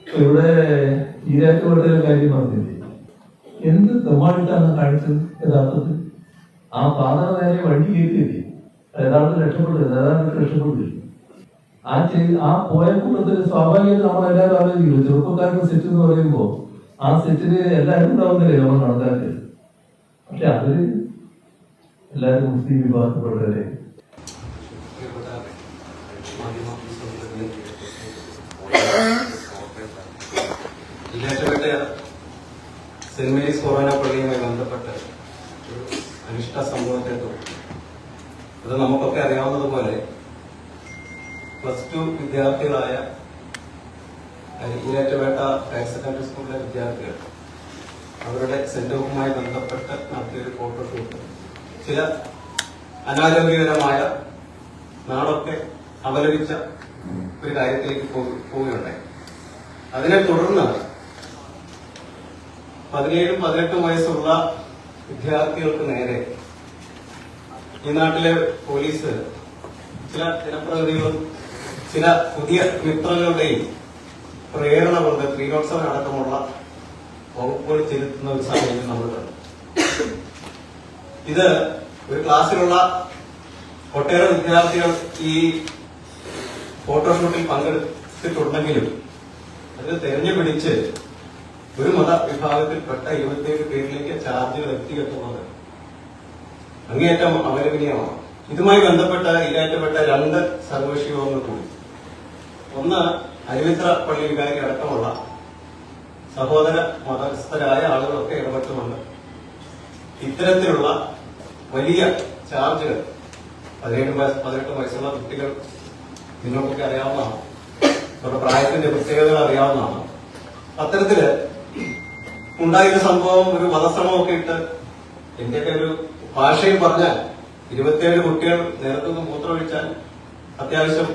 ഇവിടെ ഈരാറ്റുപേട്ടയിലെ കാര്യം പറഞ്ഞില്ലേ, എന്ത് തെമ്മാടിട്ടാണ് കാണിച്ചത് യഥാർത്ഥത്തിൽ. ആ പാതക നേരെ വണ്ടി കയറ്റിയില്ലേ, യഥാർത്ഥത്തിൽ രക്ഷപ്പെട്ടില്ല. ആ പോയ കൂട്ടത്തിൽ സ്വാഭാവികമായിട്ട് നമ്മളെല്ലാവരും ആലോചിക്കില്ല, ചെറുപ്പക്കാരുടെ സെറ്റ് എന്ന് പറയുമ്പോൾ ആ സെറ്റില് എല്ലാവരും ഉണ്ടാവുന്നില്ലേ നമ്മൾ കണക്കാക്കരുത്. പക്ഷെ അതില് എല്ലാവരും മുസ്ലിം വിഭാഗത്തിൽപ്പെട്ടവരെ സെന്റ് മേരീസ് കൊറോന പള്ളിയുമായി ബന്ധപ്പെട്ട് ഒരു അനിഷ്ട സംഭവത്തെ തുടർന്ന് അത് നമുക്കൊക്കെ അറിയാവുന്നതുപോലെ +2 വിദ്യാർത്ഥികളായ ഈരാറ്റുപേട്ട ഹയർ സെക്കൻഡറി സ്കൂളിലെ വിദ്യാർത്ഥികൾ അവരുടെ സെന്ററുമായി ബന്ധപ്പെട്ട് നടത്തിയൊരു ഫോട്ടോഷൂട്ട് ചില അനാരോഗ്യകരമായ നാടൊക്കെ അപലപിച്ച ഒരു കാര്യത്തിലേക്ക് പോവുകയുണ്ടായി. അതിനെ തുടർന്ന് 17ഉം 18ഉം വയസ്സുള്ള വിദ്യാർത്ഥികൾക്ക് നേരെ ഈ നാട്ടിലെ പോലീസ് ചില ജനപ്രതിനിധികളും ചില പുതിയ മിത്രങ്ങളുടെയും പ്രേരണ കൊണ്ട് ക്രീഡോത്സവം അടക്കമുള്ള വകുപ്പുകൾ ചെലുത്തുന്ന ഒരു സാഹചര്യം നമ്മൾ കണ്ടു. ഇത് ഒരു ക്ലാസ്സിലുള്ള ഒട്ടേറെ വിദ്യാർത്ഥികൾ ഈ ഫോട്ടോഷൂട്ടിൽ പങ്കെടുത്തിട്ടുണ്ടെങ്കിലും അത് തെരഞ്ഞു പിടിച്ച് ഒരു മതവിഭാഗത്തിൽപ്പെട്ട 27 പേരിലേക്ക് ചാർജുകൾ എത്തിയെത്തുന്നത് അങ്ങേയറ്റം അപലപനീയമാണ്. ഇതുമായി ബന്ധപ്പെട്ട ഈരാറ്റുപേട്ട 2 സർവകക്ഷി യോഗങ്ങൾ കൂടി. ഒന്ന്, അരുവിത്ര പള്ളി വികാരി അടക്കമുള്ള സഹോദര മതസ്ഥരായ ആളുകളൊക്കെ ഇടപെട്ടുകൊണ്ട് ഇത്തരത്തിലുള്ള വലിയ ചാർജുകൾ 17-18 വയസ്സുള്ള കുട്ടികൾ നിങ്ങൾക്കൊക്കെ അറിയാവുന്നതാണ്, അവരുടെ പ്രായത്തിന്റെ പ്രത്യേകതകൾ അറിയാവുന്നതാണ്. അത്തരത്തില് ഉണ്ടായൊരു സംഭവം, ഒരു വധശ്രമമൊക്കെ ഇട്ട് എന്റെയൊക്കെ ഒരു ഭാഷയിൽ പറഞ്ഞാൽ 27 കുട്ടികൾ നേരത്തുനിന്ന് മൂത്രമൊഴിച്ചാൽ അത്യാവശ്യം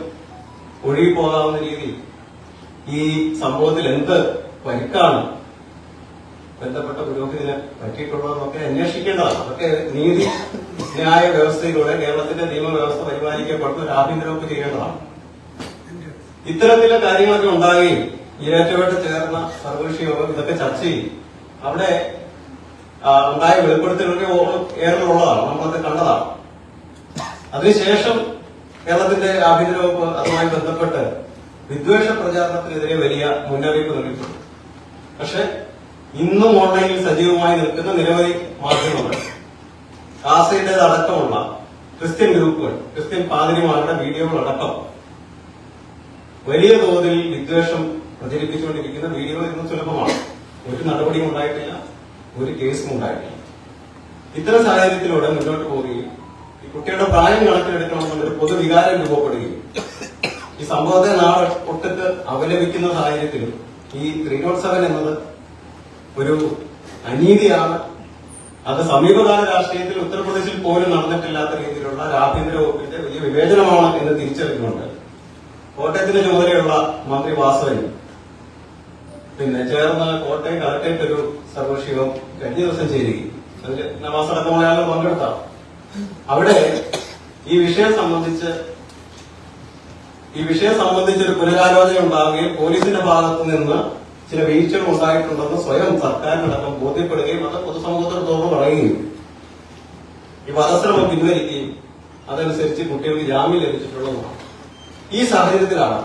ഒഴുകിപ്പോകാവുന്ന രീതിയിൽ ഈ സംഭവത്തിൽ എന്ത് പരിക്കാണ് ബന്ധപ്പെട്ട പുരോഹിതന് പറ്റിയിട്ടുള്ളതെന്നൊക്കെ അന്വേഷിക്കേണ്ടതാണ്. അതൊക്കെ നീതി ന്യായ വ്യവസ്ഥയിലൂടെ കേരളത്തിന്റെ നിയമവ്യവസ്ഥ പരിപാലിക്കപ്പെട്ട് ഒരു ആഭ്യന്തര വകുപ്പ് ചെയ്യേണ്ടതാണ്. ഇത്തരത്തിലെ കാര്യങ്ങളൊക്കെ ഉണ്ടാകുകയും ഈരാറ്റുപേട്ട ചേർന്ന സർവകക്ഷി യോഗം ഇതൊക്കെ ചർച്ച ചെയ്യും. അവിടെ ഉണ്ടായ വെളിപ്പെടുത്തലൊക്കെ ഏറെയുള്ളതാണ്, നമ്മളത് കണ്ടതാണ്. അതിനുശേഷം കേരളത്തിന്റെ ആഭ്യന്തര വകുപ്പ് അതുമായി ബന്ധപ്പെട്ട് വിദ്വേഷ പ്രചാരണത്തിനെതിരെ വലിയ മുന്നറിയിപ്പ് നൽകിയിട്ടുണ്ട്. പക്ഷെ ഇന്നും ഓൺലൈനിൽ സജീവമായി നിൽക്കുന്ന നിരവധി മാധ്യമങ്ങൾ, കാസയുടേതടക്കമുള്ള ക്രിസ്ത്യൻ ഗ്രൂപ്പുകൾ, ക്രിസ്ത്യൻ പാതിരിമാരുടെ വീഡിയോകളടക്കം വലിയ തോതിൽ വിദ്വേഷം പ്രചരിപ്പിച്ചുകൊണ്ടിരിക്കുന്ന വീഡിയോകൾ ഇന്ന് സുലഭമാണ്. ഒരു നടപടിയും ഉണ്ടായിട്ടില്ല, ഒരു കേസും ഉണ്ടായിട്ടില്ല. ഇത്തരം സാഹചര്യത്തിലൂടെ മുന്നോട്ട് പോവുകയും ഈ കുട്ടിയുടെ പ്രായം കണക്കിലെടുക്കണമെന്നൊരു പൊതുവികാരം രൂപപ്പെടുകയും ഈ സംഭവത്തെ നാളെ ഒട്ടിട്ട് അപലപിക്കുന്ന സാഹചര്യത്തിലും ഈ 307 എന്നത് ഒരു അനീതിയാണ്. അത് സമീപകാല രാഷ്ട്രീയത്തിൽ ഉത്തർപ്രദേശിൽ പോലും നടന്നിട്ടില്ലാത്ത രീതിയിലുള്ള ആഭ്യന്തര വകുപ്പിന്റെ വലിയ വിവേചനമാണ് എന്ന് തിരിച്ചറിഞ്ഞുകൊണ്ട് കോട്ടയത്തിന്റെ ചുമതലയുള്ള മന്ത്രി വാസവനും പിന്നെ ചേർന്ന് കോട്ടയം കളക്ടറേറ്റ് ഒരു സർവകക്ഷി യോഗം കഴിഞ്ഞ ദിവസം ചേരുകയും അതിൽ നവാസ് അടക്കമുള്ള ആളുകൾ പങ്കെടുത്താണ്. അവിടെ ഈ വിഷയം സംബന്ധിച്ചൊരു പുനരാലോചന ഉണ്ടാവുകയും പോലീസിന്റെ ഭാഗത്തു നിന്ന് ചില വീഴ്ചകൾ ഉണ്ടായിട്ടുണ്ടെന്ന് സ്വയം സർക്കാരിനടക്കം ബോധ്യപ്പെടുകയും അത് പൊതുസമൂഹത്തോട് തുറന്നു പറയുകയും ഈ വധശ്രമം പിൻവലിക്കുകയും അതനുസരിച്ച് കുട്ടികൾക്ക് ജാമ്യം ലഭിച്ചിട്ടുള്ളതാണ്. ഈ സാഹചര്യത്തിലാണ്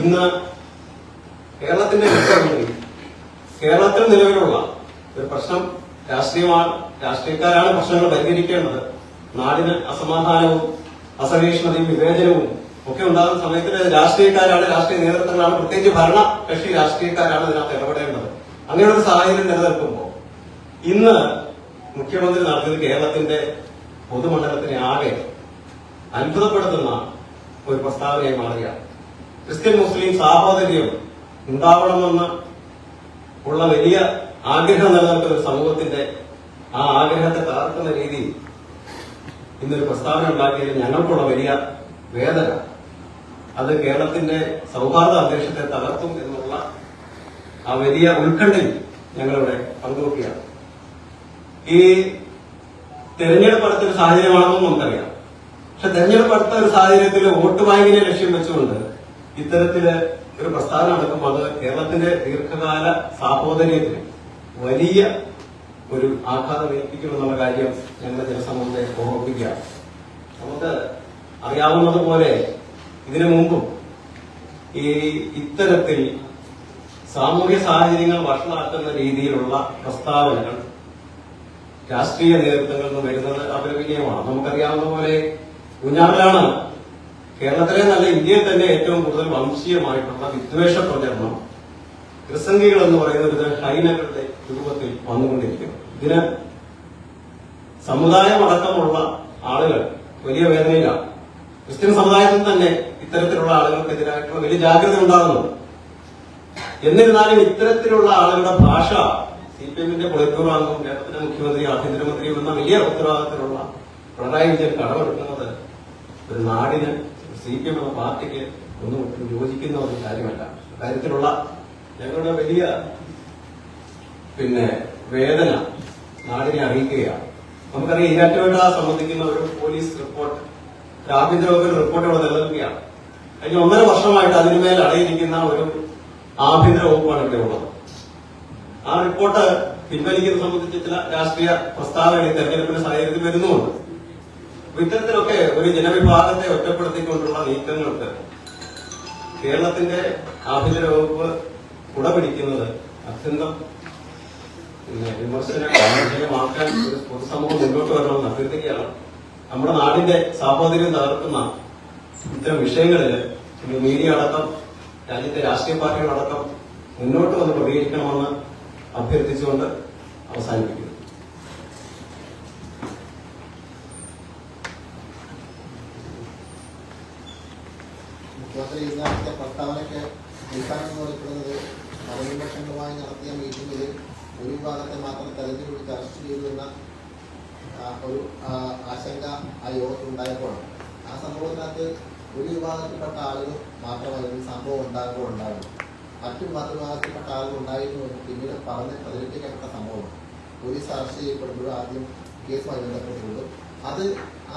ഇന്ന് കേരളത്തിന്റെ മുഖ്യമന്ത്രി കേരളത്തിൽ നിലവിലുള്ള ഒരു പ്രശ്നം രാഷ്ട്രീയമാണ്, രാഷ്ട്രീയക്കാരാണ് പ്രശ്നങ്ങൾ പരിഹരിക്കേണ്ടത്. നാടിന് അസമാധാനവും അസഹിഷ്ണുതയും വിവേചനവും ഒക്കെ ഉണ്ടാകുന്ന സമയത്ത് രാഷ്ട്രീയക്കാരാണ്, രാഷ്ട്രീയ നേതൃത്വങ്ങളാണ്, പ്രത്യേകിച്ച് ഭരണ കക്ഷി രാഷ്ട്രീയക്കാരാണ് ഇതിനകത്ത് ഇടപെടേണ്ടത്. അങ്ങനെയൊരു സാഹചര്യം നിലനിൽക്കുമ്പോൾ ഇന്ന് മുഖ്യമന്ത്രി നടത്തിയത് കേരളത്തിന്റെ പൊതുമണ്ഡലത്തിനെ ആകെ അത്ഭുതപ്പെടുത്തുന്ന ഒരു പ്രസ്താവനയായി മാറുകയാണ്. ക്രിസ്ത്യൻ മുസ്ലിം സാഹോദര്യം ഉണ്ടാവണമെന്ന് ഉള്ള വലിയ ആഗ്രഹം നിലനിൽക്കുന്ന ഒരു സമൂഹത്തിന്റെ ആ ആഗ്രഹത്തെ തകർക്കുന്ന രീതിയിൽ ഇന്നൊരു പ്രസ്താവന ഉണ്ടാക്കിയതിൽ ഞങ്ങൾക്കുള്ള വലിയ വേദന, അത് കേരളത്തിന്റെ സൗഹാർദ്ദ അന്തരീക്ഷത്തെ തകർത്തും എന്നുള്ള ആ വലിയ ഉത്കണ്ഠയിൽ ഞങ്ങളിവിടെ പങ്കുവെക്കുകയാണ്. ഈ തെരഞ്ഞെടുപ്പ് അടുത്തൊരു സാഹചര്യമാണെന്നും നമുക്കറിയാം. പക്ഷെ തെരഞ്ഞെടുപ്പ് അടുത്ത ഒരു സാഹചര്യത്തിൽ വോട്ട് ബാങ്കിനെ ലക്ഷ്യം വെച്ചുകൊണ്ട് ഇത്തരത്തില് ഒരു പ്രസ്താവന നടക്കുമ്പോൾ അത് കേരളത്തിന്റെ ദീർഘകാല സാഹോദര്യത്തിന് വലിയ ഒരു ആഘാതം ഏൽപ്പിക്കുമെന്നുള്ള കാര്യം ഞങ്ങളുടെ ജനസമൂഹത്തെ ഓർമ്മിപ്പിക്കുകയാണ്. നമുക്ക് അറിയാവുന്നതുപോലെ ഇതിനു മുമ്പും ഇത്തരത്തിൽ സാമൂഹ്യ സാഹചര്യങ്ങൾ വഷളാക്കുന്ന രീതിയിലുള്ള പ്രസ്താവനകൾ രാഷ്ട്രീയ നേതൃത്വങ്ങളിൽ നിന്ന് വരുന്നത് അപലപനീയമാണ്. നമുക്കറിയാവുന്ന പോലെ കുഞ്ഞാറിലാണ് കേരളത്തിലെ നല്ല ഇന്ത്യയിൽ തന്നെ ഏറ്റവും കൂടുതൽ വംശീയമായിട്ടുള്ള വിദ്വേഷ പ്രചരണം ക്രിസംഗികൾ എന്ന് പറയുന്ന ഒരു ഹൈനകളുടെ രൂപത്തിൽ വന്നുകൊണ്ടിരിക്കുന്നു. ഇതിന് സമുദായമടക്കമുള്ള ആളുകൾ വലിയ വേദനയിലാണ്. ക്രിസ്ത്യൻ സമുദായത്തിൽ തന്നെ ഇത്തരത്തിലുള്ള ആളുകൾക്കെതിരായിട്ടുള്ള വലിയ ജാഗ്രത ഉണ്ടാകുന്നുണ്ട്. എന്നിരുന്നാലും ഇത്തരത്തിലുള്ള ആളുകളുടെ ഭാഷ CPM-ന്റെ പൊളിറ്റ് ബ്യൂറോ അംഗവും കേരളത്തിലെ മുഖ്യമന്ത്രി ആഭ്യന്തരമന്ത്രിയും എന്ന വലിയ ഉത്തരവാദിത്തത്തിലുള്ള പിണറായി വിജയൻ കടമെടുക്കുന്നത് ഒരു നാടിന് CPM എന്ന പാർട്ടിക്ക് ഒന്നും യോജിക്കുന്ന ഒരു കാര്യമല്ല. കാര്യത്തിലുള്ള ഞങ്ങളുടെ വലിയ വേദന നാടിനെ അറിയിക്കുകയാണ്. നമുക്കറിയാം ഈരാറ്റുപേട്ട സംബന്ധിക്കുന്ന ഒരു പോലീസ് റിപ്പോർട്ട്, ആഭ്യന്തര വകുപ്പിന്റെ റിപ്പോർട്ട് ഇവിടെ നിലനിൽക്കുകയാണ്. കഴിഞ്ഞ 1.5 വർഷമായിട്ട് അതിനുമേൽ അടയിരിക്കുന്ന ഒരു ആഭ്യന്തര വകുപ്പാണ് ഇവിടെ ഉള്ളത്. ആ റിപ്പോർട്ട് പിൻവലിക്കുന്നത് സംബന്ധിച്ച് ചില രാഷ്ട്രീയ പ്രസ്താവനകൾ തെരഞ്ഞെടുപ്പിന്റെ സാഹചര്യത്തിൽ വരുന്നുമുണ്ട്. ഇത്തരത്തിലൊക്കെ ഒരു ജനവിഭാഗത്തെ ഒറ്റപ്പെടുത്തിക്കൊണ്ടുള്ള നീക്കങ്ങൾക്ക് കേരളത്തിന്റെ ആഭ്യന്തര വകുപ്പ് കുടപിടിക്കുന്നത് അത്യന്തം വിമർശനമാക്കാൻ ഒരു പൊതുസമൂഹം മുന്നോട്ട് വരണമെന്ന് അഭ്യർത്ഥിക്കുകയാണ്. നമ്മുടെ നാടിന്റെ സാഹോദര്യം തകർക്കുന്ന ഇത്തരം വിഷയങ്ങളിൽ മീഡിയ അടക്കം രാജ്യത്തെ രാഷ്ട്രീയ പാർട്ടികളടക്കം മുന്നോട്ട് വന്ന് പ്രതികരിക്കണമെന്ന് അഭ്യർത്ഥിച്ചുകൊണ്ട് അവസാനിപ്പിക്കുന്നു. മുഖ്യമന്ത്രി ഇന്നത്തെ പ്രസ്താവനയ്ക്ക് അടിസ്ഥാനം പറയപ്പെടുന്നത് മതനിപക്ഷങ്ങളുമായി നടത്തിയ മീറ്റിംഗിൽ ഒരു വിഭാഗത്തെ മാത്രം തെരഞ്ഞെടുപ്പിച്ച് അറസ്റ്റ് ചെയ്തു എന്ന ഒരു ആശങ്ക ആ യോഗത്തിലുണ്ടായപ്പോഴാണ്. ആ സംഭവത്തിനകത്ത് ഒരു വിഭാഗത്തിൽപ്പെട്ട ആളുകൾ മാത്രമായിരുന്നു സംഭവം ഉണ്ടാകുമ്പോൾ ഉണ്ടാകുന്നു. മറ്റു മതവിഭാഗത്തിൽപ്പെട്ട ആളുകൾ ഉണ്ടായിരുന്നു എന്ന് പിന്നീട് പറഞ്ഞ് പ്രചരിപ്പിക്കപ്പെട്ട സംഭവമാണ്. പോലീസ് അറസ്റ്റ് ചെയ്യപ്പെടുമ്പോഴും ആദ്യം കേസുമായി ബന്ധപ്പെട്ടുള്ളൂ. അത്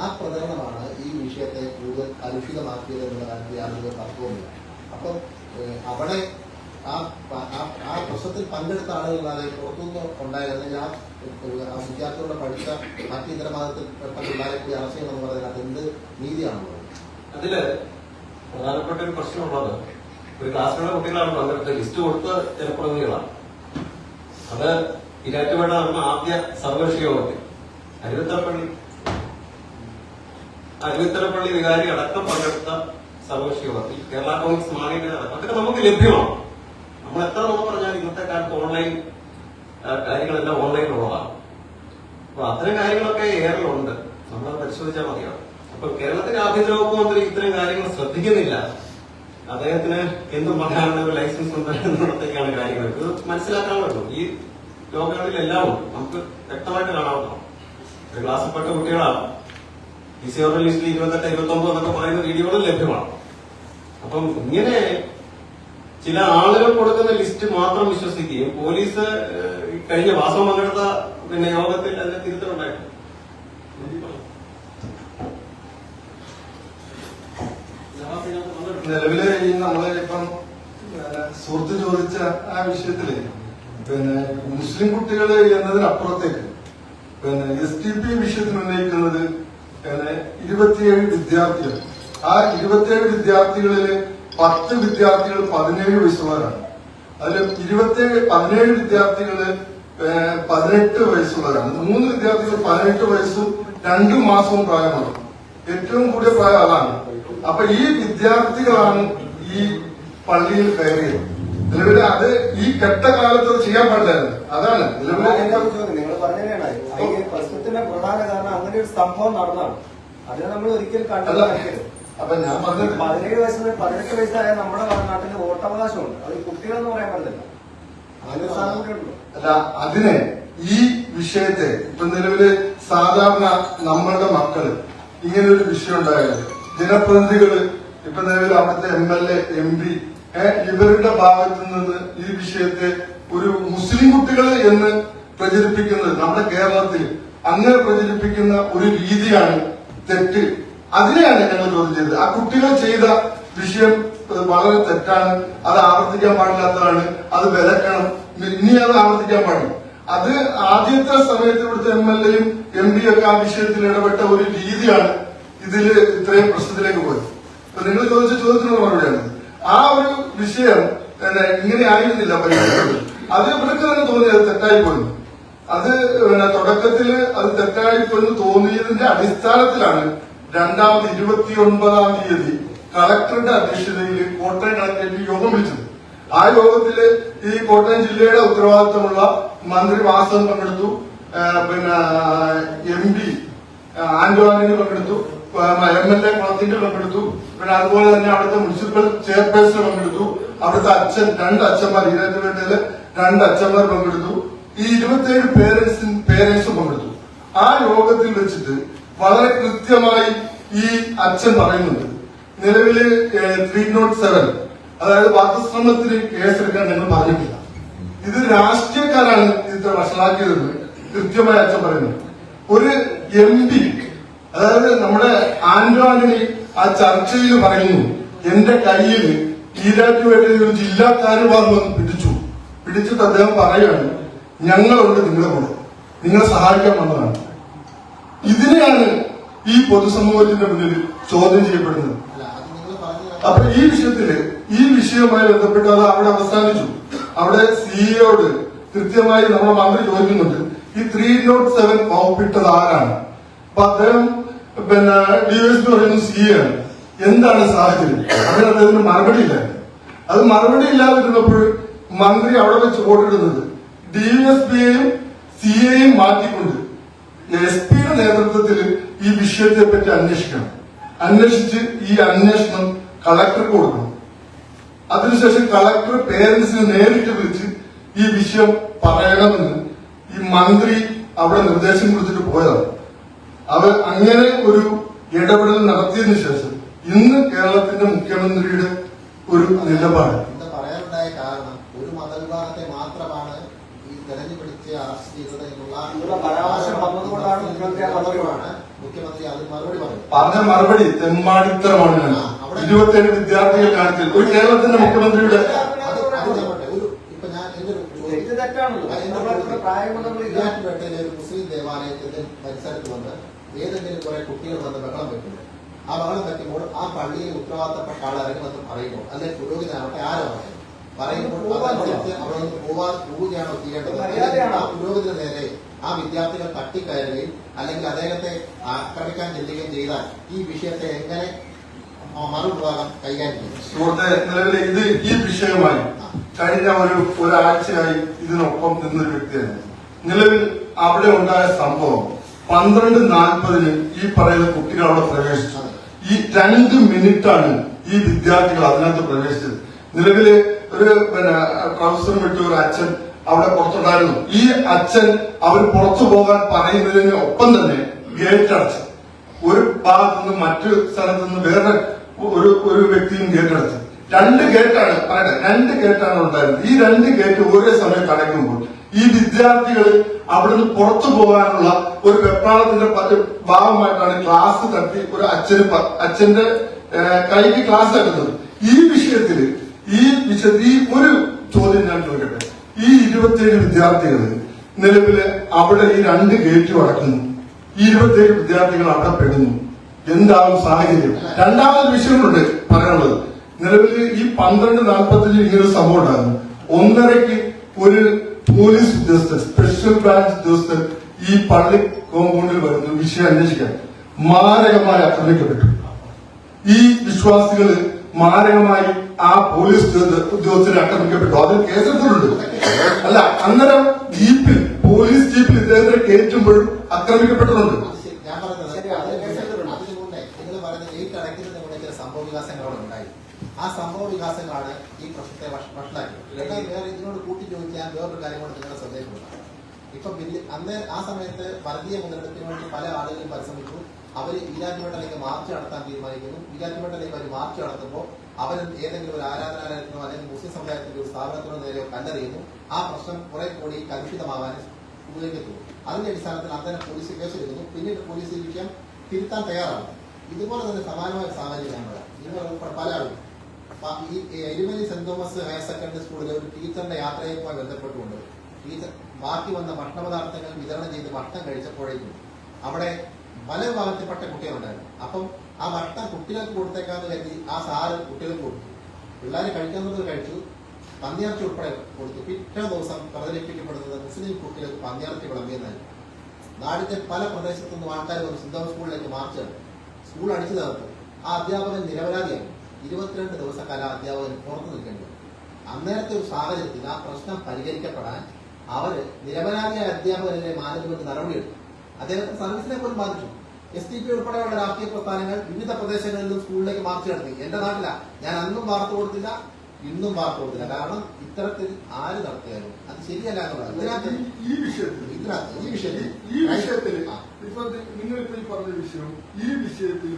ആ പ്രചരണമാണ് ഈ വിഷയത്തെ കൂടുതൽ കലുഷിതമാക്കിയത് എന്നുള്ള കാര്യത്തിൽ യാതൊരു തർക്കവുമില്ല. അപ്പം അവിടെ ആ പ്രശ്നത്തിൽ പങ്കെടുത്ത ആളുകളല്ലാതെ പുറത്തുനിന്ന് ഉണ്ടായ അല്ലെങ്കിൽ ആ വിദ്യാർത്ഥികളോട് പഠിച്ച മറ്റു ഇതര മതത്തിൽപ്പെട്ട പിള്ളേരെ കൂടി അറസ്റ്റ് ചെയ്യണമെന്ന് പറയുന്നത് എന്ത് നീതിയാണുള്ളത്? അതില് പ്രധാനപ്പെട്ട ഒരു പ്രശ്നമുള്ളത്, ഒരു ക്ലാസ്സിലുള്ള കുട്ടികളാണ് പങ്കെടുത്ത ലിസ്റ്റ് കൊടുത്ത ജനപ്രതിനിധികളാണ്. അത് ഇരാറ്റുപേട്ട നടന്ന ആദ്യ സർവകക്ഷി യോഗത്തിൽ അരുവിത്തരപ്പള്ളി വികാരി അടക്കം പങ്കെടുത്ത സർവകക്ഷി യോഗത്തിൽ കേരള കോൺഗ്രസ് മാണിയുടെ അതൊക്കെ നമുക്ക് ലഭ്യമാണ്. നമ്മൾ എത്ര നമ്മൾ പറഞ്ഞാൽ ഇന്നത്തെ കാലത്ത് ഓൺലൈൻ കാര്യങ്ങളെല്ലാം ഓൺലൈനിലുള്ളതാണ്. അപ്പൊ അത്തരം കാര്യങ്ങളൊക്കെ ഏറെയുണ്ട്, നമ്മളത് പരിശോധിച്ചാൽ മതിയാവും. അപ്പൊ കേരളത്തിലെ ആഭ്യന്തര വകുപ്പ് മന്ത്രി ഇത്തരം കാര്യങ്ങൾ ശ്രദ്ധിക്കുന്നില്ല. അദ്ദേഹത്തിന് എന്തും പറയാനുള്ള ഒരു ലൈസൻസ് ഉണ്ട് എന്നിടത്തേക്കാണ് കാര്യങ്ങൾ. ഇത് മനസ്സിലാക്കാമല്ലോ. ഈ ലോകങ്ങളിലെല്ലാം ഉണ്ട്, നമുക്ക് വ്യക്തമായിട്ട് കാണാവുന്നതാണ്. ഒരു ക്ലാസ്സിൽപ്പെട്ട കുട്ടികളാണ് PCR ലിസ്റ്റിൽ 28, 29 എന്നൊക്കെ പറയുന്ന വീഡിയോകൾ ലഭ്യമാണ്. അപ്പം ഇങ്ങനെ ചില ആളുകൾ കൊടുക്കുന്ന ലിസ്റ്റ് മാത്രം വിശ്വസിക്കുകയും പോലീസ് കഴിഞ്ഞ മാസം പങ്കെടുത്ത യോഗത്തിൽ അതിന്റെ തിരുത്തലുണ്ടായിരുന്നു. നിലവിലെ ഈ നമ്മളിപ്പം സുഹൃത്ത് ചോദിച്ച ആ വിഷയത്തില് മുസ്ലിം കുട്ടികൾ എന്നതിനപ്പുറത്തേക്ക് STP വിഷയത്തിൽ ഉന്നയിക്കുന്നത് 27 വിദ്യാർത്ഥികൾ. ആ 27 വിദ്യാർത്ഥികളിൽ 10 വിദ്യാർത്ഥികൾ 17 വയസ്സുള്ളവരാണ്. അതിൽ 17 വിദ്യാർത്ഥികള് 18 വയസ്സുള്ളവരാണ്. 3 വിദ്യാർത്ഥികൾ 18 വയസ്സും 2 മാസവും പ്രായമാണ്. ഏറ്റവും കൂടിയ പ്രായം അതാണ്. അപ്പൊ ഈ വിദ്യാർത്ഥികളാണ് ഈ പള്ളിയിൽ കയറിയത്. നിലവിലെ അത് ഈ കെട്ടകാലത്ത് ചെയ്യാൻ പാടില്ലായിരുന്നു. അതാണ് നിലവിലെ നിങ്ങൾ പറഞ്ഞതാണ് പ്രശ്നത്തിന്റെ പ്രധാന കാരണം. അങ്ങനെ ഒരു സംഭവം നടന്നതാണ്. അതിനെ നമ്മൾ ഒരിക്കലും കണ്ടത്. അപ്പൊ ഞാൻ പറഞ്ഞത് 17 വയസ്സിന് 18 വയസ്സായ നമ്മുടെ നാട്ടിൽ വോട്ടവകാശമുണ്ട്. അത് കുട്ടികളെന്ന് പറയാൻ പറ്റില്ല. അങ്ങനെ സാധനം കൂടെ ഉള്ളൂ. അല്ല, അതിനെ ഈ വിഷയത്തെ ഇപ്പൊ നിലവില് സാധാരണ നമ്മളുടെ മക്കള് ഇങ്ങനെ ഒരു വിഷയം ഉണ്ടായാലും ജനപ്രതിനിധികള് ഇപ്പൊ നിലവിൽ അവിടുത്തെ MLA, MP ഇവരുടെ ഭാഗത്തു നിന്ന് ഈ വിഷയത്തെ ഒരു മുസ്ലിം കുട്ടികൾ എന്ന് പ്രചരിപ്പിക്കുന്നത് നമ്മുടെ കേരളത്തിൽ അങ്ങനെ പ്രചരിപ്പിക്കുന്ന ഒരു രീതിയാണ് തെറ്റ്. അതിനെയാണ് ഞങ്ങൾ ചോദ്യം ചെയ്തത്. ആ കുട്ടികൾ ചെയ്ത വിഷയം വളരെ തെറ്റാണ്, അത് ആവർത്തിക്കാൻ പാടില്ലാത്തതാണ്, അത് വിലക്കണം, ഇനി അത് ആവർത്തിക്കാൻ പാടില്ല. അത് ആദ്യത്തെ സമയത്ത് ഇവിടുത്തെ MLA യും MP ഒക്കെ ആ വിഷയത്തിൽ ഇടപെട്ട ഒരു രീതിയാണ് ഇതിൽ ഇത്രയും പ്രശ്നത്തിലേക്ക് പോയത്. അപ്പൊ നിങ്ങൾ ചോദിച്ച ചോദ്യത്തിനുള്ള മറുപടിയാണ്. ആ ഒരു വിഷയം ഇങ്ങനെ ആയിരുന്നില്ല പരിഗണിക്കുന്നത്. അത് ഇവർക്ക് തന്നെ തോന്നി അത് തെറ്റായി പോയി. അത് തുടക്കത്തില് അത് തെറ്റായി പോയി തോന്നിയതിന്റെ അടിസ്ഥാനത്തിലാണ് 29-ാം തീയതി കളക്ടറുടെ അധ്യക്ഷതയിൽ കോട്ടയം കളക്ടറേറ്റ് യോഗം വിളിച്ചത്. ആ യോഗത്തില് ഈ കോട്ടയം ജില്ലയുടെ ഉത്തരവാദിത്തമുള്ള മന്ത്രി വാസവൻ പങ്കെടുത്തു, MP ആന്റോ ആന്റണി പങ്കെടുത്തു, MLA കുളത്തിന്റെ പങ്കെടുത്തു, പിന്നെ അതുപോലെ തന്നെ അവിടുത്തെ മുനിസിപ്പൽ ചെയർപേഴ്സൺ പങ്കെടുത്തു, അവിടുത്തെ രണ്ട് അച്ഛന്മാർ, ഈരാറ്റുപേട്ടയില് 2 അച്ഛന്മാർ പങ്കെടുത്തു, ഈ 27 പേരൻസും പങ്കെടുത്തു. ആ യോഗത്തിൽ വെച്ചിട്ട് വളരെ കൃത്യമായി ഈ അച്ഛൻ പറയുന്നുണ്ട്, നിലവില് 307 അതായത് വധശ്രമത്തിന് കേസെടുക്കാൻ ഞങ്ങൾ പറഞ്ഞിട്ടില്ല, ഇത് രാഷ്ട്രീയക്കാരാണ് ഇത്ര വഷളാക്കിയതെന്ന് കൃത്യമായി അച്ഛൻ പറയുന്നു. ഒരു MP അതായത് നമ്മുടെ ആന്റോ ആന്റണി ആ ചർച്ചയിൽ പറയുന്നു, എന്റെ കയ്യിൽ ഈരാറ്റുപേട്ടയിൽ ഒരു ജില്ലാ കാര്യഭാഗം വന്ന് പിടിച്ചിട്ട് അദ്ദേഹം പറയുകയാണ്, ഞങ്ങളുണ്ട് നിങ്ങളെ കൂടെ, നിങ്ങളെ സഹായിക്കാൻ വന്നതാണ്. ഇതിനെയാണ് ഈ പൊതുസമൂഹത്തിന്റെ മുന്നിൽ ചോദ്യം ചെയ്യപ്പെടുന്നത്. അപ്പൊ ഈ വിഷയവുമായി ബന്ധപ്പെട്ട് അത് അവിടെ അവസാനിച്ചു. അവിടെ സിഇയോട് കൃത്യമായി നമ്മുടെ മന്ത്രി ചോദിക്കുന്നുണ്ട്, ഈ 307 വകുപ്പിട്ടത് ആരാണ്? അപ്പൊ അദ്ദേഹം DSP പറയുന്നു സിഇയാണ്. എന്താണ് സാഹചര്യം? അതിന് അദ്ദേഹത്തിന് മറുപടി ഇല്ലായിരുന്നു. അത് മറുപടി ഇല്ലാതിരുന്നപ്പോൾ മന്ത്രി അവിടെ വെച്ച് ഓടിടുന്നത് DSPയെയും CAയെയും മാറ്റിക്കൊണ്ട് SP-യുടെ നേതൃത്വത്തിൽ ഈ വിഷയത്തെ പറ്റി അന്വേഷിക്കണം, അന്വേഷിച്ച് ഈ അന്വേഷണം കളക്ടർക്ക് കൊടുക്കണം. അതിനുശേഷം കളക്ടർ പേരൻസിനെ നേരിട്ട് വിളിച്ച് ഈ വിഷയം പറയണമെന്ന് ഈ മന്ത്രി അവിടെ നിർദ്ദേശം കൊടുത്തിട്ട് പോയതാണ്. അവർ അങ്ങനെ ഒരു ഇടപെടൽ നടത്തിയതിനു ശേഷം ഇന്ന് കേരളത്തിന്റെ മുഖ്യമന്ത്രിയുടെ ഒരു നിലപാട് പറയാനുണ്ടായ കാരണം ഒരു മതവിഭാഗത്തെ മാത്രമാണ് ഈ തെരഞ്ഞു പിടിച്ച് അറസ്റ്റ് ചെയ്തത് എന്നുള്ള പരാമർശം വന്നതുകൊണ്ടാണ് മുഖ്യമന്ത്രി അതിന് മറുപടി പറഞ്ഞു. പറഞ്ഞ മറുപടി തെമ്മാടിത്തരമാണ്. 27 വിദ്യാർത്ഥികൾ കാണിച്ചത് ഒരു കേരളത്തിന്റെ മുഖ്യമന്ത്രിയുടെ ഇപ്പൊ ഞാൻ എന്റെ പ്രായമുള്ള ഒരു മുസ്ലിം ദേവാലയത്തിന്റെ പരിസരത്ത് വന്ന് ഏതെങ്കിലും കുറെ കുട്ടികൾ വന്ന് ബഹളം വെക്കുന്നു. ആ ബഹളം വെക്കുമ്പോൾ ആ പള്ളിയിൽ ഉത്തരവാദിത്തപ്പെട്ട ആൾ ഇറങ്ങുമെന്ന് പറയുമ്പോൾ അല്ലെങ്കിൽ പുരോഹിതനാവട്ടെ ആരോ പറയുമ്പോൾ അതനുസരിച്ച് അവിടെ നിന്ന് പോവുകയാണോ ചെയ്യേണ്ടത്? ആ പുരോഹിതന് നേരെ ആ വിദ്യാർത്ഥികൾ തട്ടിക്കയറുകയും അല്ലെങ്കിൽ അദ്ദേഹത്തെ ആക്രമിക്കാൻ ചെല്ലുകയും ചെയ്താൽ ഈ വിഷയത്തെ എങ്ങനെ മറുവിഭാഗം കൈകാര്യം ചെയ്യും? സുഹൃത്തെ, നിലവിൽ ഇത് ഈ വിഷയമായി കഴിഞ്ഞ ഒരാഴ്ചയായി ഇതിനൊപ്പം നിന്നൊരു വ്യക്തിയാണ്. നിലവിൽ അവിടെ ഉണ്ടായ സംഭവം 12:40 ഈ പറയുന്ന കുട്ടികൾ അവിടെ പ്രവേശിച്ചു. ഈ 2 മിനിറ്റാണ് ഈ വിദ്യാർത്ഥികൾ അതിനകത്ത് പ്രവേശിച്ചത്. നിലവില് ഒരു ട്രൗസറും ഇട്ട് ഒരു അച്ഛൻ അവിടെ പുറത്തുണ്ടായിരുന്നു. ഈ അച്ഛൻ അവർ പുറത്തു പോകാൻ പറയുന്നതിന് ഒപ്പം തന്നെ ഗേറ്റ് അടച്ചു. ഒരു ഭാഗത്തു നിന്ന് മറ്റു സ്ഥലത്തു നിന്ന് വേറെ ഒരു വ്യക്തിയും ഗേറ്റ് അടച്ചു. 2 ഗേറ്റാണ് പറയട്ടെ, 2 ഗേറ്റാണ് ഉണ്ടായിരുന്നത്. ഈ 2 ഗേറ്റ് ഒരേ സമയത്ത് അടയ്ക്കുമ്പോൾ ഈ വിദ്യാർത്ഥികൾ അവിടുന്ന് പുറത്തു പോകാനുള്ള ഒരു വെപ്രാളത്തിന്റെ ഭാഗമായിട്ടാണ് ക്ലാസ് തട്ടി ഒരു അച്ഛന്റെ കൈക്ക് ക്ലാസ് തട്ടുന്നത്. ഈ വിഷയത്തിൽ ഈ ഒരു ചോദ്യം ഞാൻ ചോദിക്കട്ടെ, ഈ 27 വിദ്യാർത്ഥികൾ നിലവില് അവിടെ ഈ 2 ഗേറ്റും അടക്കുന്നു. ഈ 27 വിദ്യാർത്ഥികൾ അവിടെ പെടുന്നു. എന്താകും സാഹചര്യം? രണ്ടാമത് വിഷയങ്ങളുണ്ട് പറയാനുള്ളത്. നിലവിൽ ഈ 12:45 ഇങ്ങനൊരു സംഭവം ഉണ്ടായിരുന്നു. 1:30 ഒരു പോലീസ് ഉദ്യോഗസ്ഥർ, സ്പെഷ്യൽ ബ്രാഞ്ച് ഉദ്യോഗസ്ഥർ ഈ പള്ളി കോമ്പൗണ്ടിൽ വരുന്നു വിഷയം അന്വേഷിക്കാൻ. മാരകമായി ആക്രമിക്കപ്പെട്ടു. ഈ വിശ്വാസികള് മാരകമായി ആ പോലീസ് ഉദ്യോഗസ്ഥരെ ആക്രമിക്കപ്പെട്ടു. അതിൽ കേസെടുത്തിട്ടുണ്ട്. അല്ല, അന്നേരം ജീപ്പിൽ, പോലീസ് ജീപ്പിൽ ഇദ്ദേഹത്തെ കയറ്റുമ്പോഴും ആക്രമിക്കപ്പെട്ടിട്ടുണ്ട്. ഞാൻ പറഞ്ഞത് അതിനു മുന്നേ നിങ്ങൾ പറയുന്ന ഗേറ്റ് അടയ്ക്കുന്നതിന് മുന്നേ ചില സംഭവ വികാസങ്ങളോട് ഉണ്ടായി. ആ സംഭവ വികാസങ്ങളാണ് ഈ പ്രശ്നത്തെ വഷളാക്കിയത്. എന്നാൽ വേറെ ഇതിനോട് കൂട്ടി ചോദിച്ച് ഞാൻ വേറൊരു കാര്യം കൊണ്ട് നിങ്ങളുടെ ശ്രദ്ധയിൽപ്പെടുത്താം. ഇപ്പൊ അന്ന് ആ സമയത്ത് വർഗീയ മുതലെടുപ്പിന് വേണ്ടി പല ആളുകളും പരിശ്രമിച്ചു. അവർ ഈരാറ്റുപേട്ടയിലേക്ക് മാർച്ച് നടത്താൻ തീരുമാനിക്കുന്നു. ഈരാറ്റുപേട്ടയിലേക്ക് അവർ മാർച്ച് നടത്തുമ്പോൾ അവർ ഏതെങ്കിലും ഒരു ആരാധനാലയത്തിനോ അല്ലെങ്കിൽ മുസ്ലിം സമുദായത്തിന്റെ ഒരു സ്ഥാപനത്തിനോ നേരെയോ കല്ലെറിയുന്നു. ആ പ്രശ്നം കുറെ കൂടി കലുഷിതമാവാൻ ഉപയോഗിക്കുന്നു. അതിന്റെ അടിസ്ഥാനത്തിൽ അന്നേരം പോലീസ് കേസെടുക്കുന്നു. പിന്നീട് പോലീസ് ഈ വിഷയം തിരുത്താൻ തയ്യാറാണ്. ഇതുപോലെ തന്നെ സമാനമായ സാഹചര്യമാണ് ഇതുപോലെ പല ആളുകളും ഈ Erumeli saint Thomas higher secondary സ്കൂളിലെ ഒരു ടീച്ചറിന്റെ യാത്രയുമായി ബന്ധപ്പെട്ടുകൊണ്ട് ടീച്ചർ ബാക്കി വന്ന ഭക്ഷണപദാർത്ഥങ്ങൾ വിതരണം ചെയ്ത് ഭക്ഷണം കഴിച്ചപ്പോഴേക്കും അവിടെ പല വിഭാഗത്തിൽപ്പെട്ട കുട്ടികളുണ്ടായിരുന്നു. അപ്പം ആ ഭക്ഷണം കുട്ടികൾക്ക് കൊടുത്തേക്കാന്ന് കരുതി ആ സാറ് കുട്ടികൾക്ക് കൊടുത്തു. പിള്ളേർ കഴിക്കുന്നത് കഴിച്ചു, പന്നിയിറച്ചി ഉൾപ്പെടെ കൊടുത്തു. പിറ്റേ ദിവസം പ്രചരിപ്പിക്കപ്പെടുന്നത് മുസ്ലിം കുട്ടികൾക്ക് പന്നിയിറച്ചി വിളമ്പിയെന്നായിരുന്നു. നാടിന്റെ പല പ്രദേശത്തു നിന്നും ആൾക്കാർ ഒരു സെന്റ് തോമസ് സ്കൂളിലേക്ക് മാർച്ച് നടത്തി. സ്കൂൾ അടിച്ചു തകർത്തു. ആ അധ്യാപകൻ നിരപരാധിയാണ്. 22 ദിവസക്കാലം അധ്യാപകൻ പുറത്തു നിൽക്കേണ്ടി വന്നു. അന്നേരത്തെ ഒരു സാഹചര്യത്തിൽ ആ പ്രശ്നം പരിഹരിക്കപ്പെടാൻ അവര് നിരപരാധിയായ അധ്യാപകരെ മാനേജ്മെന്റ് നടപടിയെടുത്തു. അദ്ദേഹത്തെ സർവീസിനെ പോലും ബാധിച്ചു. STP ഉൾപ്പെടെയുള്ള രാഷ്ട്രീയ പ്രസ്ഥാനങ്ങൾ വിവിധ പ്രദേശങ്ങളിലും സ്കൂളിലേക്ക് മാർച്ച് നടത്തി. എന്റെ നാട്ടില ഞാൻ അന്നും വാർത്ത കൊടുത്തില്ല, ഇന്നും വാർത്ത കൊടുത്തില്ല. കാരണം ഇത്തരത്തിൽ ആര് നടത്തിയാലും അത് ശരിയല്ല എന്നുള്ളത്. ഈ വിഷയത്തിൽ ഇപ്പൊ നിങ്ങളിപ്പോ ഈ പറഞ്ഞ വിഷയം, ഈ വിഷയത്തിൽ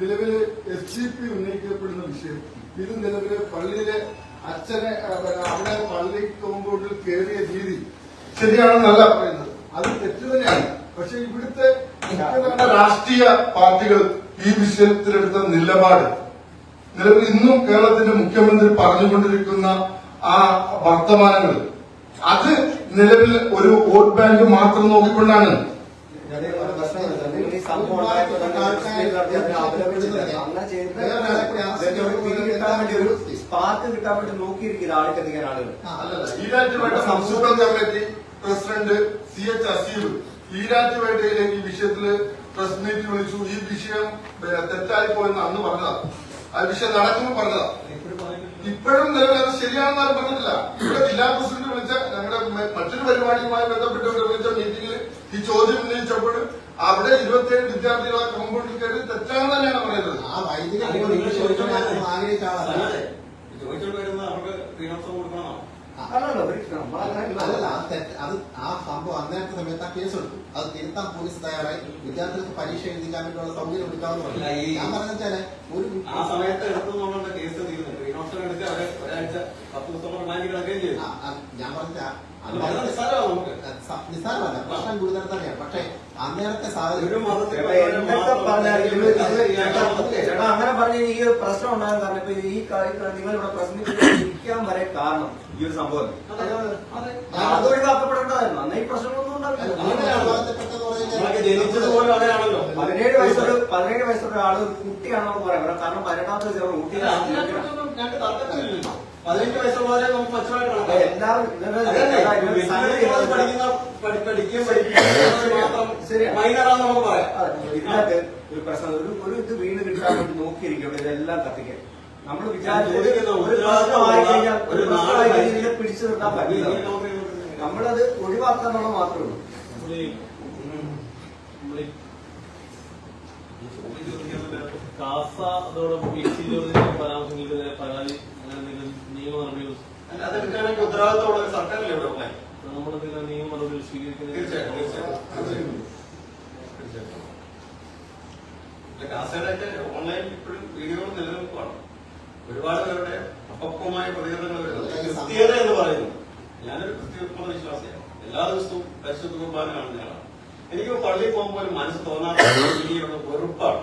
നിലവിലെ STP ഉന്നയിക്കപ്പെടുന്ന വിഷയം, ഇത് നിലവിലെ പള്ളിയിലെ അച്ഛനെ അവിടെ പള്ളി കോമ്പൗണ്ടിൽ കയറിയ രീതി ശരിയാണെന്നല്ല പറയുന്നത്, അത് തെറ്റ് തന്നെയാണ്. പക്ഷെ ഇവിടുത്തെ രാഷ്ട്രീയ പാർട്ടികൾ ഈ വിഷയത്തിലെടുത്ത നിലപാട്, നിലവിൽ ഇന്നും കേരളത്തിന്റെ മുഖ്യമന്ത്രി പറഞ്ഞുകൊണ്ടിരിക്കുന്ന ആ വർത്തമാനങ്ങൾ, അത് നിലവിൽ ഒരു വോട്ട് ബാങ്ക് മാത്രം നോക്കിക്കൊണ്ടാണ്. സ്പാർക്ക് കിട്ടാൻ വേണ്ടി നോക്കിയിരിക്കുന്ന ആൾക്കെത്തിക്കാൻ ആളുകൾ. ഈരാറ്റുപേട്ട സംസ്ഥാന കമ്മിറ്റി പ്രസിഡന്റ് CH അസീബ് ഈരാറ്റുപേട്ടയിലെ ഈ വിഷയത്തില് പ്രസ് മീറ്റ് വിളിച്ചു. ഈ വിഷയം തെറ്റായി പോയെന്ന് അന്ന് പറഞ്ഞതാ. ആ വിഷയം നടക്കുമ്പോൾ പറഞ്ഞതാ. ഇപ്പോഴും നിലവിൽ അത് ശരിയാണെന്നാലും പറഞ്ഞിട്ടില്ല. ഇവിടെ ജില്ലാ പ്രസിഡന്റ് വിളിച്ച ഞങ്ങളുടെ മറ്റൊരു പരിപാടിയുമായി ബന്ധപ്പെട്ട് വിളിച്ച മീറ്റിംഗിൽ ഈ ചോദ്യം ഉന്നയിച്ചപ്പോൾ അവിടെ 27 വിദ്യാർത്ഥികളെ കോമ്പൗണ്ടിൽ കയറി തെറ്റാണെന്ന് തന്നെയാണ് പറയുന്നത്. ആ വൈദിക ആഗ്രഹിച്ച ആളല്ല. ചോദിച്ചോണ്ട് വരുന്നത് അവർക്ക് ഫ്രീഡം കൊടുക്കണോ? അല്ലല്ല, അത് ആ സംഭവം അന്നേരത്തെ സമയത്ത് ആ കേസെടുത്തു. അത് തിരുത്താൻ പോലീസ് തയ്യാറായി. വിദ്യാർത്ഥികൾക്ക് പരീക്ഷ എഴുതിക്കാൻ വേണ്ടിയുള്ള സൗകര്യം എടുക്കാമെന്ന് പറഞ്ഞു. ഞാൻ പറഞ്ഞാല് ഒരു ആ സമയത്ത് എടുത്തുള്ള കേസ് തീരുന്നു. ഫ്രീഡം എടുത്ത് അവരെ ഒരാഴ്ച 10 ദിവസം റിമാൻഡ് കിടക്കുകയും ചെയ്തു. ഞാൻ പറഞ്ഞ നിസ്സാരമാണ്. നിസ്സാരമല്ല, പ്രശ്നം ഗുരുതരം തന്നെയാണ്. പക്ഷെ അന്നേരത്തെ സാഹചര്യം അങ്ങനെ പറഞ്ഞ ഈ ഒരു പ്രശ്നം ഉണ്ടാകാൻ കാരണം ഇപ്പൊ ഈ നിങ്ങൾ ഇവിടെ പ്രശ്നിക്കാൻ വരെ കാരണം ഈ ഒരു സംഭവം അത് ഒഴിവാക്കപ്പെടേണ്ടതായിരുന്നു. അന്ന് ഈ പ്രശ്നങ്ങളൊന്നും ജനിച്ചതുപോലെ അങ്ങനെയാണല്ലോ. 17 വയസ്സുള്ള ആള് കുട്ടിയാണെന്ന് പറയാം. കാരണം 18 വയസ്സുള്ള കുട്ടി 15 വയസ്സുള്ളവരെ നമുക്ക് മറ്റുള്ളവരാണ് മൈനറാന്ന് നമുക്ക് പറയാം. ഇതിനകത്ത് ഒരു പ്രശ്നം ഒരു ഇത് വീണ് കിട്ടാൻ വേണ്ടി നോക്കിയിരിക്കും ഇതെല്ലാം കത്തിക്കാൻ. നമ്മൾ വിചാരിച്ചു ഒരു പ്രശ്നമായി കഴിഞ്ഞാൽ ഒരു പ്രശ്നമായി കഴിഞ്ഞാൽ പിടിച്ചു നിർത്താൻ പറ്റില്ല. നമ്മളത് ഒഴിവാക്കാന്നുള്ള മാത്രമേ ഉള്ളൂ. കാസ അതോടൊപ്പം പരാമർശങ്ങൾക്ക് പരാതി നിയമ നടപടികൾ അതെടുക്കാനൊക്കെ ഉത്തരവാദിത്തമുള്ള ഒരു സർക്കാരല്ലേ ഇവിടെ ഉള്ളത്. നമ്മളെന്തെങ്കിലും നിയമ നടപടികൾ സ്വീകരിക്കുന്നത് കാസയുടെ ഓൺലൈൻ ഇപ്പോഴും വീഡിയോകൾ നിലനിൽക്കുകയാണ്. ഒരുപാട് പേരുടെ അപക്വമായ പ്രതികരണങ്ങൾ വരുന്നത് ക്രിസ്തീയത എന്ന് പറയുന്നത്. ഞാനൊരു ക്രിസ്തീയ വിശ്വാസിയാണ്. എല്ലാ ദിവസവും പരിശുദ്ധ കുർബാന കാണുന്നയാളാണ്. എനിക്ക് പള്ളിയിൽ പോകുമ്പോൾ ഒരു മനസ്സ് തോന്നാത്ത രീതിയിലുള്ള വെറുപ്പാണ്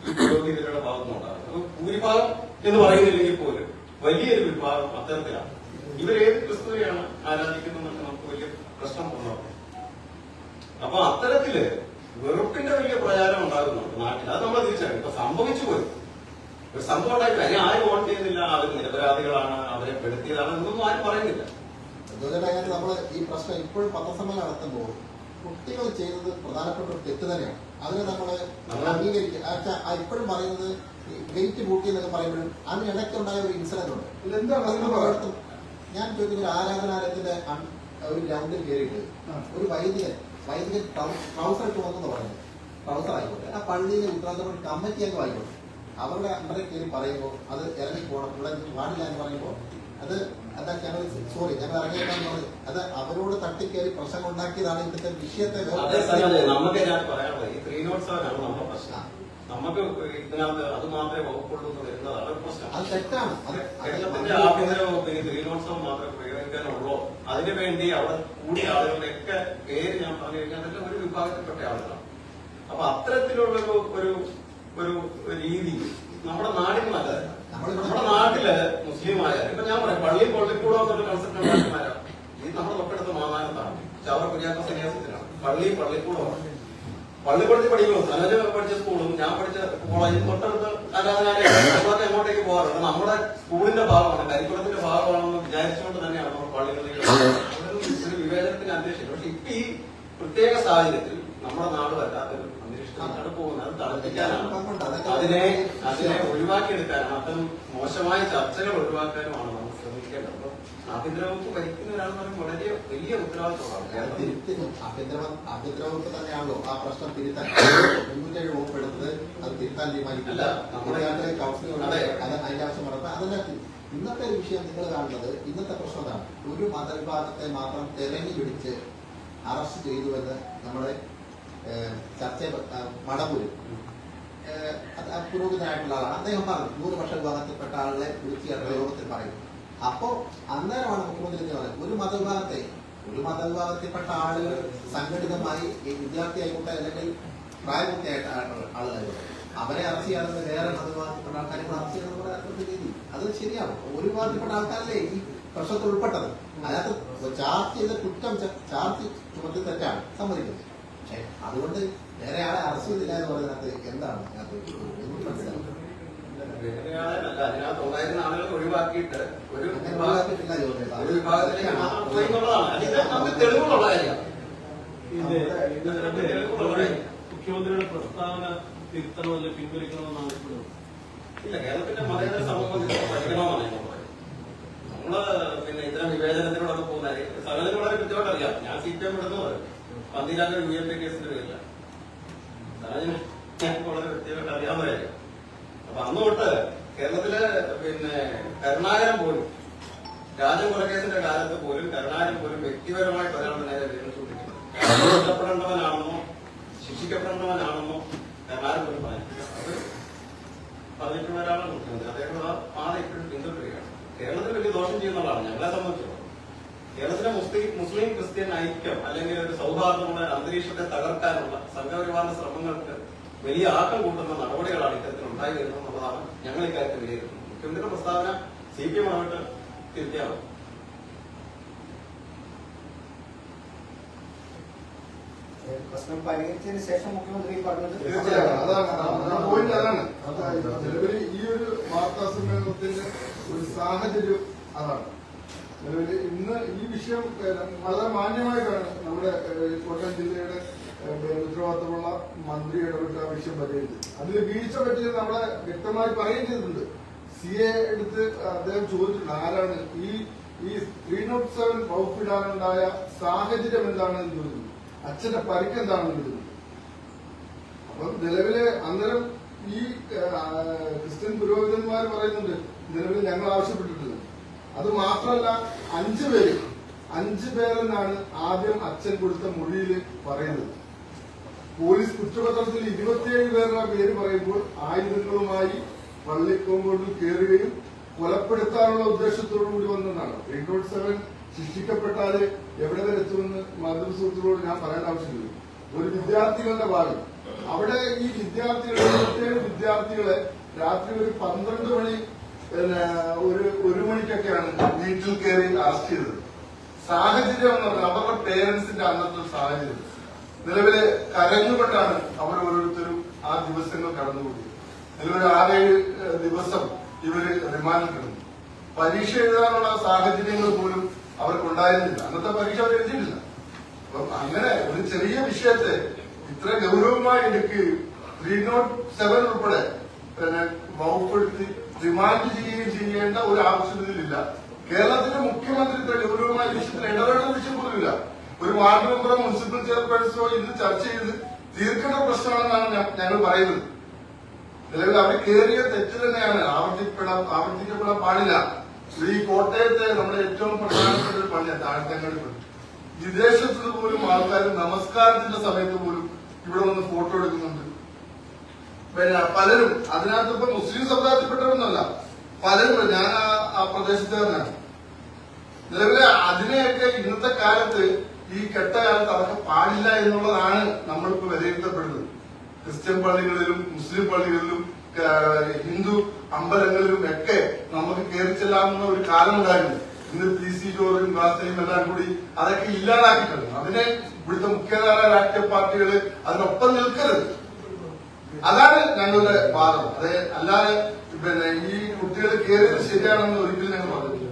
ഈ പുരോഹിതരുടെ ഭാഗത്തുനിന്നുണ്ടാകുന്നത്. ഭൂരിഭാഗം എന്ന് പറയുന്നില്ലെങ്കിൽ പോലും വലിയൊരു വിഭാഗം അത്തരത്തിലാണ്. ഇവരേത് ക്രിസ്തുവിനെയാണ് ആരാധിക്കുന്നതെന്ന് നമുക്ക് വലിയ പ്രശ്നം ഉണ്ടാകും. അപ്പൊ അത്തരത്തില് വെറുപ്പിന്റെ വലിയ പ്രചാരം ഉണ്ടാകുന്നുണ്ട് നാട്ടിൽ. അത് നമ്മൾ തിരിച്ചറിയും. ഇപ്പൊ സംഭവിച്ചു പോയി ഒരു സംഭവം ഉണ്ടായിട്ടില്ല. അതിന് ആരും വോട്ട് ചെയ്യുന്നില്ല, അവർ നിരപരാധികളാണ്, അവരെ പെടുത്തിയതാണ് എന്നൊന്നും ആരും പറയുന്നില്ല. നമ്മൾ ഈ പ്രശ്നം ഇപ്പോഴും പത്രസമ്മേളനം നടത്തുമ്പോൾ കുട്ടികൾ ചെയ്തത് പ്രധാനപ്പെട്ട ഒരു തെറ്റ് തന്നെയാണ്. അതിനെ നമ്മൾ അംഗീകരിക്കുക. ഇപ്പോഴും പറയുന്നത് വെയിറ്റ് കൂട്ടി എന്നൊക്കെ പറയുമ്പോഴും അതിനിടയ്ക്കുണ്ടായ ഒരു ഇൻസിഡന്റ് ഉണ്ട്. ഞാൻ ചോദിക്കുന്ന ഒരു ആരാധനാലയത്തിന്റെ ഒരു ഗ്രൗണ്ടിൽ കയറിയിട്ട് ഒരു വൈദികൻ ട്രൗസർ ഇട്ട് വന്നെന്ന് പറയുന്നത്. ട്രൗസർ ആയിക്കോട്ടെ, ആ പള്ളിയിലെ ഉത്തരവാദിത്തപ്പെട്ട കമ്മിറ്റി അംഗം ആയിക്കോട്ടെ, അവരുടെ അണ്ടറെ കയറി പറയുമ്പോൾ അത് ഇറങ്ങി പോകണം, ഇവിടെ പാടില്ല എന്ന് പറയുമ്പോൾ അത് അതാ ഞങ്ങൾ ഇറങ്ങിയേക്കാന്ന് പറഞ്ഞു. അത് അവരോട് തട്ടിക്കയറി പ്രശ്നം ഉണ്ടാക്കിയതാണ് ഇവിടുത്തെ വിഷയത്തെ. നമുക്ക് ഞാൻ പറയാനുള്ളത് ഈ 307 ആണ് നമ്മുടെ പ്രശ്നം. നമുക്ക് ഇതിനകത്ത് അത് മാത്രമേ വകുപ്പുള്ളൂ എന്ന് വരുന്നതാണ് പ്രശ്നം. അത് തെറ്റാണ്. കേരളത്തിന്റെ ആഭ്യന്തര വകുപ്പിന് 307 മാത്രമേ പ്രയോഗിക്കാനുള്ളൂ. അതിനുവേണ്ടി അവിടെ കൂടിയ ആളുകളുടെയൊക്കെ പേര് ഞാൻ പറഞ്ഞു കഴിഞ്ഞാൽ അതെല്ലാം ഒരു വിഭാഗത്തിൽപ്പെട്ട ആളുകളാണ്. അപ്പൊ അത്തരത്തിലുള്ള ഒരു രീതി നമ്മുടെ നാടിന് നല്ലതല്ല. നമ്മുടെ നാട്ടില് മുസ്ലിം ആയാലും ഇപ്പൊ ഞാൻ പറയാം പള്ളി പള്ളിക്കൂടം എന്നൊരു കൺസെപ്റ്റ് ഉണ്ടാക്കിമാരാ ഇത് നമ്മുടെ തൊട്ടടുത്ത് മാമാനത്താണ് ചവറ കുര്യാക്കോ സന്യാസത്തിനാണ് പള്ളി പള്ളിക്കൂടമാണ് പള്ളിക്കൂടത്തിൽ പഠിക്കുള്ളൂ സനജ പഠിച്ച സ്കൂളും ഞാൻ പഠിച്ച കോളേജും തൊട്ടടുത്ത് ആരാധനാലയം നമ്മളൊക്കെ എങ്ങോട്ടേക്ക് പോകാറുണ്ട് നമ്മുടെ സ്കൂളിന്റെ ഭാഗമാണ് കരിക്കുളത്തിന്റെ ഭാഗമാണെന്ന് വിചാരിച്ചുകൊണ്ട് തന്നെയാണ് നമ്മൾ പള്ളികളിൽ ഒരു വിവേചനത്തിന് അന്തരീക്ഷം പക്ഷെ ഇപ്പൊ ഈ പ്രത്യേക സാഹചര്യത്തിൽ നമ്മുടെ നാട് വല്ലാത്തൊരു അന്തരീക്ഷത്തിലാണ് പോകുന്നത് അത് തണുപ്പിക്കാനാണ് അതിനെ ഒഴിവാക്കിയെടുക്കാനാണ് അത്തരം മോശമായ ചർച്ചകൾ ഒഴിവാക്കാനുമാണ് നമ്മൾ ശ്രമിക്കേണ്ടത് അപ്പൊ ആഭ്യന്തര വകുപ്പ് ഭരിക്കുന്ന ഒരാളെന്ന് പറയുമ്പോൾ വളരെ വലിയ ഉത്തരവാദിത്വമാണ് ആഭ്യന്തര വകുപ്പ് തന്നെയാണല്ലോ ആ പ്രശ്നം തിരുത്താൻ 97 വകുപ്പ് എടുത്തത് അത് തിരുത്താൻ തീരുമാനിക്കില്ല നമ്മുടെ കൗൺസിൽ അതിന്റെ ആവശ്യം പറഞ്ഞപ്പോൾ അതിനകത്ത് ഇന്നത്തെ ഒരു വിഷയം നിങ്ങൾ കാണുന്നത് ഇന്നത്തെ പ്രശ്നം അതാണ് ഒരു മതവിഭാഗത്തെ മാത്രം തെരഞ്ഞു പിടിച്ച് അറസ്റ്റ് ചെയ്തുവെന്ന് നമ്മുടെ ചർച്ച മടവൂര് പുരോഹിതനായിട്ടുള്ള ആളാണ് അദ്ദേഹം പറഞ്ഞു 100 വർഷ വിഭാഗത്തിൽപ്പെട്ട ആളുകളെ വിളിച്ച് യോഗത്തിൽ പറയും അപ്പോ അന്നേരമാണ് മുഖ്യമന്ത്രി പറയുന്നത് ഒരു മതവിഭാഗത്തിൽപ്പെട്ട ആളുകൾ സംഘടിതമായി വിദ്യാർത്ഥി ആയിക്കോട്ടെ അല്ലെങ്കിൽ പ്രായപൂർത്തിയായിട്ട് ആളുകളായിക്കോട്ടെ അവരെ അറസ്റ്റ് ചെയ്യാതെ വേറെ മതവിഭാഗത്തിൽപ്പെട്ട ആൾക്കാരെ അറസ്റ്റ് ചെയ്യണമെന്ന് പറയുന്ന രീതി അത് ശരിയാണ് ഒരു വിഭാഗത്തിൽപ്പെട്ട ആൾക്കാരല്ലേ ഈ പ്രശ്നത്തിൽ ഉൾപ്പെട്ടത് അതിനകത്ത് ചാർജ് ചെയ്ത കുറ്റം ചാർജ് ചുമത്തി തെറ്റാണ് സമ്മതിക്കുന്നത് പക്ഷെ അതുകൊണ്ട് വേറെ ആളെ അറസ്റ്റ് ചെയ്തില്ല എന്ന് പറയുന്നത് എന്താണ് അതിനകത്ത് മനസ്സിലാവുന്നത് അതിനകത്ത് ഉണ്ടായിരുന്ന ആളുകൾ ഒഴിവാക്കിയിട്ട് ഒരു വിഭാഗത്തിലേക്ക് മാത്രം പോയി എന്നുള്ളതാണ് നമുക്ക് തെളിവുകളുള്ള കാര്യമാണ് മുഖ്യമന്ത്രിയുടെ പ്രസ്താവന തിരുത്തണമല്ല പിൻവലിക്കണമെന്ന് ആവശ്യപ്പെടുന്നു ഇല്ല കേരളത്തിന്റെ മതേതര സമൂഹം പഠിക്കണമെന്നാണ് ഞാൻ പറയുന്നത് നമ്മള് പിന്നെ ഇത്തരം വിവേചനത്തിനോടൊക്കെ പോകുന്നത് സകലത്തിന് വളരെ കൃത്യമായിട്ട് അറിയാം ഞാൻ CPM എടുക്കുന്നത് പന്തിരാന്റെ UMP കേസിന്റെ പേരില്ല സകലത്തിന് വളരെ കൃത്യമായിട്ട് അറിയാവുന്ന കാര്യം അപ്പൊ അന്ന് തൊട്ട് കേരളത്തില് പിന്നെ കരുണാകരൻ പോലും രാജൻ കൊലക്കേസിന്റെ കാലത്ത് പോലും കരുണാകരൻ പോലും വ്യക്തിപരമായിട്ട് ഒരാളുടെ നേരെ വിരൽ ചൂണ്ടിക്കുന്നത് ശിക്ഷിക്കപ്പെടേണ്ടവനാണെന്നോ കരുണാകരൻ പോലും പറഞ്ഞിട്ടില്ല അത് പറഞ്ഞിട്ടുള്ള ഒരാളാണ് മുഖ്യമന്ത്രി അദ്ദേഹം ആ പാത ഇപ്പോഴും പിന്തുടരുകയാണ് കേരളത്തിൽ വലിയ ദോഷം ചെയ്യുന്നതാണ് ഞങ്ങളെ സംബന്ധിച്ചുള്ളത് കേരളത്തിലെ മുസ്ലിം ക്രിസ്ത്യൻ ഐക്യം അല്ലെങ്കിൽ ഒരു സൗഹാർദ്ദമുള്ള അന്തരീക്ഷത്തെ തകർക്കാനുള്ള സംഘപരിവാറിന്റെ ശ്രമങ്ങൾക്ക് വലിയ ആക്കം കൂട്ടുന്ന നടപടികളാണ് ഇത്തരത്തിൽ ഉണ്ടായി വരുന്നത് എന്നുള്ളതാണ് ഞങ്ങൾ ഇക്കാര്യത്തിൽ വിലയിരുത്തുന്നത് മുഖ്യമന്ത്രിയുടെ പ്രസ്താവന CPM ആയിട്ട് തിരുത്തിയാവും പ്രശ്നം പരിഹരിച്ചതിന് ശേഷം മുഖ്യമന്ത്രി പറഞ്ഞത് നിലവിൽ ഈ ഒരു വാർത്താ സമ്മേളനത്തിന്റെ ഒരു സാഹചര്യം അതാണ് നിലവിൽ ഇന്ന് ഈ വിഷയം വളരെ മാന്യമായിട്ടാണ് നമ്മുടെ കോട്ടയം ജില്ലയുടെ ഉത്തരവാദിത്തമുള്ള മന്ത്രി ഇടപെട്ട ആ വിഷയം പരിഹരിച്ചത് അതിൽ വീഴ്ച പറ്റിയത് നമ്മളെ വ്യക്തമായി പറയുകയും ചെയ്തിട്ടുണ്ട് CA എടുത്ത് അദ്ദേഹം ചോദിച്ചിട്ടുണ്ട് ആരാണ് ഈ 307 വകുപ്പിടാനുണ്ടായ സാഹചര്യം എന്താണെന്ന് ചോദിച്ചു അച്ഛന്റെ പരിക്ക് എന്താണെന്ന് ചോദിച്ചു അപ്പം നിലവിലെ അന്നേരം ഈ ക്രിസ്ത്യൻ പുരോഹിതന്മാർ പറയുന്നുണ്ട് നിലവിൽ ഞങ്ങൾ ആവശ്യപ്പെട്ടിട്ടില്ല അത് മാത്രമല്ല 5 പേരെന്നാണ് ആദ്യം അച്ഛൻ കൊടുത്ത മൊഴിയിൽ പറയുന്നത് പോലീസ് കുറ്റപത്രത്തിൽ 27 പേരുടെ പേര് പറയുമ്പോൾ ആയുധങ്ങളുമായി പള്ളിക്കോമ്പോട്ടിൽ കയറുകയും കൊലപ്പെടുത്താനുള്ള ഉദ്ദേശത്തോടു കൂടി വന്നതാണ് 307 ശിക്ഷിക്കപ്പെട്ടാല് എവിടെ വരെ എത്തുമെന്ന് മാതൃസുഹൃത്തുക്കളോട് ഞാൻ പറയേണ്ട ആവശ്യമില്ല ഒരു വിദ്യാർത്ഥികളുടെ ഭാഗം അവിടെ ഈ വിദ്യാർത്ഥികളെ 27 വിദ്യാർത്ഥികളെ രാത്രി ഒരു 12 മണി ഒരു മണിക്കൊക്കെയാണ് വീട്ടിൽ കയറി അറസ്റ്റ് ചെയ്തത് സാഹചര്യം എന്ന് പറഞ്ഞാൽ അവരുടെ പേരൻസിന്റെ അന്നത്തെ സാഹചര്യം നിലവിലെ കരഞ്ഞുകൊണ്ടാണ് അവർ ഓരോരുത്തരും ആ ദിവസങ്ങൾ കടന്നുകൂടിയത് നിലവിൽ 6-7 ദിവസം ഇവര് റിമാൻഡിൽ കിടന്നു പരീക്ഷ എഴുതാനുള്ള സാഹചര്യങ്ങൾ പോലും അവർക്കുണ്ടായിരുന്നില്ല അന്നത്തെ പരീക്ഷ അവർ എഴുതിയിട്ടില്ല അപ്പം അങ്ങനെ ഒരു ചെറിയ വിഷയത്തെ ഇത്ര ഗൗരവമായി എടുക്കുകയും 307 ഉൾപ്പെടെ വകുപ്പെടുത്തി റിമാൻഡ് ചെയ്യുകയും ചെയ്യേണ്ട ഒരു ആവശ്യം ഇതിലില്ല കേരളത്തിന്റെ മുഖ്യമന്ത്രി ഇത്ര ഗൗരവമായ വിഷയത്തിൽ ഇടപെടേണ്ട വിഷയം പോലുമില്ല ഒരു വാർഡ് മെമ്പറോ മുനിസിപ്പൽ ചെയർപേഴ്സണോ ഇത് ചർച്ച ചെയ്ത് തീർക്കേണ്ട പ്രശ്നമാണെന്നാണ് ഞങ്ങൾ പറയുന്നത് നിലവിൽ അവർ കയറിയ തെറ്റ് തന്നെയാണ് ആവർത്തിക്കപ്പെടാൻ പാടില്ല ഈ കോട്ടയത്തെ നമ്മുടെ ഏറ്റവും പ്രധാനപ്പെട്ട ഒരു പള്ളിയാണ് താഴ്ത്തങ്ങാടി വിദേശത്ത് പോലും ആൾക്കാർ നമസ്കാരത്തിന്റെ സമയത്ത് പോലും ഇവിടെ വന്ന് ഫോട്ടോ എടുക്കുന്നുണ്ട് പിന്നെ പലരും അതിനകത്ത് ഇപ്പൊ മുസ്ലിം സമുദായത്തിൽപ്പെട്ടവരൊന്നുമല്ല പലരും ഞാൻ ആ പ്രദേശത്ത് തന്നെയാണ് നിലവിലെ അതിനെയൊക്കെ ഇന്നത്തെ കാലത്ത് ഈ കെട്ടകാലത്ത് അതൊക്കെ പാടില്ല എന്നുള്ളതാണ് നമ്മളിപ്പോ വിലയിരുത്തപ്പെടുന്നത് ക്രിസ്ത്യൻ പള്ളികളിലും മുസ്ലിം പള്ളികളിലും ഹിന്ദു അമ്പലങ്ങളിലും ഒക്കെ നമുക്ക് കയറി ചെല്ലാവുന്ന ഒരു കാലം ഉണ്ടായിരുന്നു. ഇന്ന് PC ജോർജും ബാസയും എല്ലാം കൂടി അതൊക്കെ ഇല്ലാതാക്കിയിട്ടുണ്ട്. അതിനെ ഇവിടുത്തെ മുഖ്യധാര രാഷ്ട്രീയ പാർട്ടികൾ അതിനൊപ്പം നിൽക്കരുത്. അതാണ് ഞങ്ങളുടെ വാദം. അത് അല്ലാതെ ഈ കുട്ടികൾ കയറിയത് ശരിയാണെന്ന് ഒരിക്കലും ഞങ്ങൾ പറഞ്ഞിട്ടില്ല.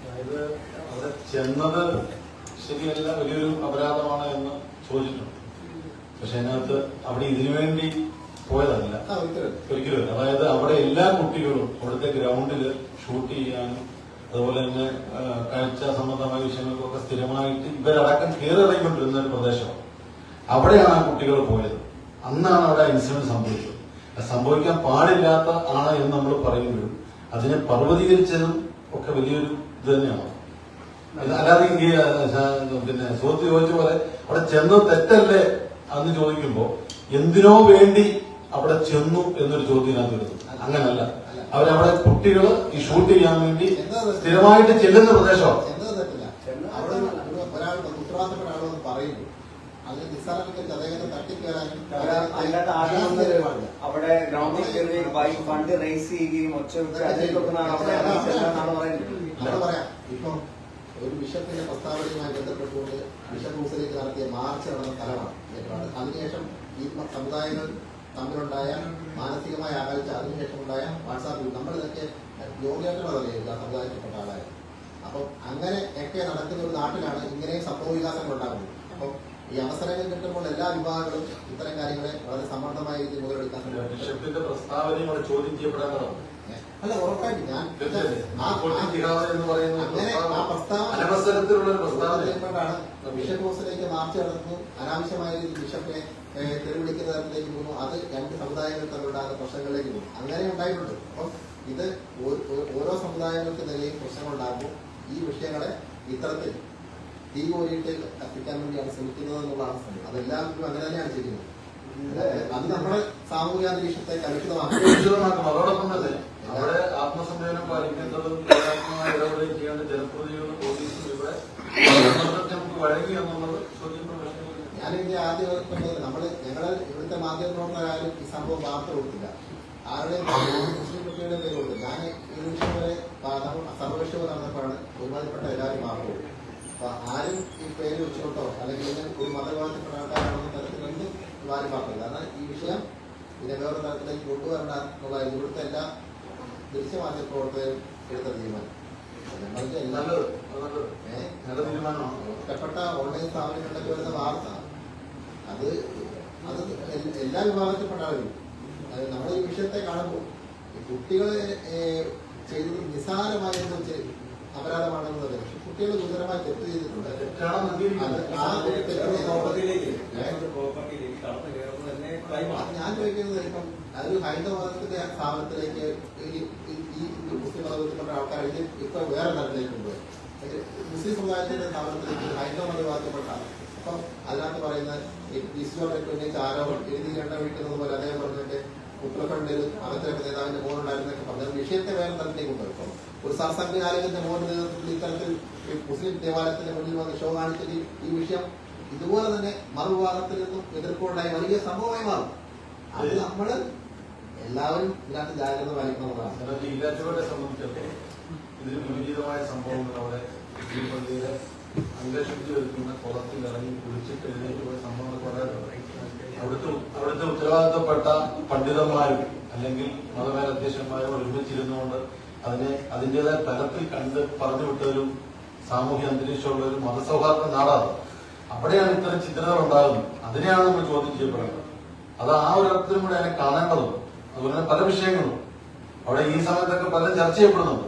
അതായത് അവിടെ ചെന്നത് ശരിയല്ല, വലിയൊരു അപരാധമാണ് എന്ന് ചോദിച്ചിട്ടുണ്ട്. പക്ഷെ അതിനകത്ത് അവിടെ ഇതിനുവേണ്ടി പോയതല്ല, ഒരിക്കലും. അതായത് അവിടെ എല്ലാ കുട്ടികളും അവിടുത്തെ ഗ്രൗണ്ടിൽ ഷൂട്ട് ചെയ്യാനും അതുപോലെ തന്നെ കാഴ്ച സംബന്ധമായ വിഷയങ്ങൾക്കൊക്കെ സ്ഥിരമായിട്ട് ഇവരടക്കം കയറിറങ്ങിക്കൊണ്ടിരുന്ന ഒരു പ്രദേശമാണ്. അവിടെയാണ് ആ കുട്ടികൾ പോയത്. അന്നാണ് അവിടെ ഇൻസിഡന്റ് സംഭവിച്ചത്. സംഭവിക്കാൻ പാടില്ലാത്ത ആണ് എന്ന് നമ്മൾ പറയുമ്പോഴും അതിനെ പർവ്വതീകരിച്ചതും ഒക്കെ വലിയൊരു ഇത് തന്നെയാണ്. അല്ലാതെ പിന്നെ സുഹൃത്ത് ചോദിച്ച പോലെ അവിടെ ചെന്നത് തെറ്റല്ലേ എന്ന് ചോദിക്കുമ്പോ എന്തിനോ വേണ്ടി അവിടെ ചെന്നു എന്നൊരു ചോദ്യത്തിനകത്ത് വരുന്നു. അങ്ങനല്ല, അവരവിടെ കുട്ടികൾ ഈ ഷൂട്ട് ചെയ്യാൻ വേണ്ടി സ്ഥിരമായിട്ട് ചെല്ലുന്ന പ്രദേശമാണ്. അവിടെ ഒരാൾ ഉത്തരവാദിത്തപ്പെട്ട ആളെന്ന് പറയുന്നു, അതിന് നിസ്സാരത്തിൽ അദ്ദേഹത്തെ തട്ടിക്കയറാനും അവിടെ ഗ്രൗണ്ടിൽ കയറി ഫണ്ട് റേസ് ചെയ്യുകയും ഒച്ച പറയാം. ഇപ്പം ഒരു ബിഷപ്പിന്റെ പ്രസ്താവനയുമായി ബന്ധപ്പെട്ടുകൊണ്ട് ബിഷപ്പ് ഹൂസിലേക്ക് നടത്തിയ മാർച്ച് നടന്ന സ്ഥലമാണ് ഏർപ്പാട്. അതിനുശേഷം ഈ സമുദായങ്ങൾ തമ്മിലുണ്ടായ മാനസികമായ ആകാഴ്ച, അതിനുശേഷം ഉണ്ടായ വാട്സാപ്പിൽ നമ്മളിതൊക്കെ യോഗ്യമായിട്ടുള്ളതല്ലേ ആ സമുദായത്തിൽപ്പെട്ട ആളായത്. അപ്പം അങ്ങനെ ഒക്കെ നടക്കുന്ന ഒരു നാട്ടിലാണ് ഇങ്ങനെയും സംഭവ വികാസങ്ങൾ ഉണ്ടാകുന്നത്. അപ്പം ഈ അവസരങ്ങൾ കിട്ടുമ്പോൾ എല്ലാ വിഭാഗങ്ങളും ഇത്തരം കാര്യങ്ങളെ വളരെ സമർത്ഥമായ രീതിയിൽ മുതലെടുക്കാൻ ബിഷപ്പിന്റെ പ്രസ്താവനയും അവിടെ ചോദ്യം ചെയ്യപ്പെടേണ്ടതാണ്. അല്ല, ഉറപ്പായിട്ട് ഞാൻ അങ്ങനെ ആ പ്രസ്താവനയാണ് ബിഷപ്പ് ഹൗസിലേക്ക് മാർച്ച് നടത്തുന്നു, അനാവശ്യമായ രീതിയിൽ ബിഷപ്പിനെ തെരുവിളിക്കുന്ന തരത്തിലേക്ക് പോകുന്നു. അത് രണ്ട് സമുദായങ്ങൾ തമ്മിലുണ്ടാകുന്ന പ്രശ്നങ്ങളിലേക്ക് പോകും. അങ്ങനെ ഉണ്ടായിട്ടുണ്ട്. അപ്പം ഇത് ഓരോ സമുദായങ്ങൾക്ക് നിലയിൽ പ്രശ്നങ്ങളുണ്ടാകുമ്പോൾ ഈ വിഷയങ്ങളെ ഇത്തരത്തിൽ തീ കോരിയിട്ട് കത്തിക്കാൻ വേണ്ടിയാണ് ശ്രമിക്കുന്നത് എന്നുള്ളതാണ് സംഭവം. അതെല്ലാവർക്കും അങ്ങനെ തന്നെയാണ് ചെയ്യുന്നത്. അത് നമ്മുടെ സാമൂഹിക അന്തരീക്ഷത്തെ കലുഷിതമാക്കും. അതോടൊപ്പം തന്നെ അവിടെ ആത്മസംയമനം പാലിക്കേണ്ടതും ക്രിയാത്മകമായ ഇടപെടുകയും ചെയ്യേണ്ട ജനപ്രതിനിധികളും പോലീസും ഇവിടെ നമുക്ക് വഴങ്ങി എന്നുള്ളത് ഞാനിതിന്റെ ആദ്യം ഞങ്ങള് ഇവിടുത്തെ മാധ്യമപ്രവർത്തകരായാലും ഈ സംഭവം വാർത്ത കൊടുത്തില്ല. ആരുടെയും മുസ്ലിം കുട്ടികളുടെ പേര് കൊടുത്തു. ഞാൻ ഈ നിമിഷം വരെ സർവകക്ഷി നടന്നപ്പോഴാണ് ഒരുമാതിരിപ്പെട്ട എല്ലാവരും വാർത്ത കൊടുത്തു. അപ്പൊ ആരും ഈ പേര് വെച്ചുകൊണ്ടോ അല്ലെങ്കിൽ ഒരു മതവിഭാഗത്തിൽപ്പെട്ട ആൾക്കാരാണെന്ന തരത്തിലൊന്നും ആരും പറഞ്ഞില്ല. കാരണം ഈ വിഷയം ഇതിനെ വേറെ തരത്തിലേക്ക് കൊണ്ടുവരണ്ട എന്നുള്ളതായിരുന്നു ഇവിടുത്തെ എല്ലാ ദൃശ്യമാധ്യമ പ്രവർത്തകരും എടുത്ത തീരുമാനം. ഒറ്റപ്പെട്ട ഓൺലൈൻ സ്ഥാപനങ്ങളിലൊക്കെ വരുന്ന വാർത്ത അത് എല്ലാ വിഭാഗത്തിൽപ്പെട്ടാലും നമ്മൾ ഈ വിഷയത്തെ കാണുമ്പോൾ കുട്ടികളെ ചെയ്തത് നിസ്സാരമായ അപരാധമാണെന്ന് പറയും. പക്ഷെ കുട്ടികൾ ഗുരുതരമായി തെറ്റ് ചെയ്തിട്ടുണ്ട്. ഞാൻ ചോദിക്കുന്നത് ഇപ്പം അതൊരു ഹൈന്ദവ മതത്തിന്റെ സ്ഥാപനത്തിലേക്ക് ഈ മുസ്ലിം മതത്തിൽപ്പെട്ട ആൾക്കാർ ഇപ്പൊ വേറെ തരത്തിലേക്ക് കൊണ്ടുപോയി മുസ്ലിം സമുദായത്തിന്റെ സ്ഥാപനത്തിലേക്ക് ഹൈന്ദവ മതത്തിൽപ്പെട്ട അപ്പം അതിനകത്ത് പറയുന്ന ഉന്നയിച്ച ആരോപണം എഴുതി എണ്ണ വീട്ടുന്നത് പോലെ അദ്ദേഹം പറഞ്ഞിട്ട് ഉത്തരാഖണ്ഡിൽ മതത്തിലൊക്കെ നേതാവിന്റെ മോനുണ്ടായിരുന്നൊക്കെ പറഞ്ഞത് വിഷയത്തെ വേറെ തരത്തിലേക്ക് കൊണ്ടുപോയി. ഇപ്പം ഒരു സർസംഘചാലകന്റെ മോന്റെ നേതൃത്വത്തിൽ ഇത്തരത്തിൽ മുസ്ലിം ദേവാലയത്തിന്റെ മുന്നിൽ വന്ന് ഷോ കാണിച്ചിട്ട് ഈ വിഷയം ഇതുപോലെ തന്നെ മറുവിഭാഗത്തിൽ നിന്നും എതിർപ്പുണ്ടായ വലിയ സംഭവമായി മാറും. അത് നമ്മള് എല്ലാവരും ഇതിനകത്ത് ജാഗ്രത പാലിക്കണമെന്നാണ്. ഈരാറ്റുപേട്ടയെ സംബന്ധിച്ചിടത്തോളം ഇതിന് വിപരീതമായ സംഭവങ്ങൾ അവിടെ ഈ പള്ളിയിലെ അന്വേഷിച്ചു വരുത്തുന്ന കുളത്തിൽ ഇറങ്ങി കുളിച്ചിട്ട് എഴുന്നേറ്റ് പോയ സംഭവങ്ങൾ വളരെ അവിടുത്തെ ഉത്തരവാദിത്തപ്പെട്ട പണ്ഡിതന്മാരും അല്ലെങ്കിൽ മതമേലധ്യക്ഷന്മാരും ഒരുമിച്ചിരുന്നുകൊണ്ട് അതിന്റേതായ തലത്തിൽ കണ്ട് പറഞ്ഞു വിട്ടൊരു സാമൂഹ്യ അന്തരീക്ഷമുള്ള ഒരു മതസൗഹാർദ്ദ നാടാണ്. അവിടെയാണ് ഇത്തരം ചിത്രങ്ങൾ ഉണ്ടാകുന്നത്. അതിനെയാണ് നമ്മൾ ചോദ്യം ചെയ്യപ്പെടുന്നത്. അത് ആ ഒരു അർത്ഥത്തിലും കൂടെ അതിനെ കാണേണ്ടതുണ്ട്. അതുപോലെ തന്നെ പല വിഷയങ്ങളും അവിടെ ഈ സമയത്തൊക്കെ പലരും ചർച്ച ചെയ്യപ്പെടുന്നുണ്ട്.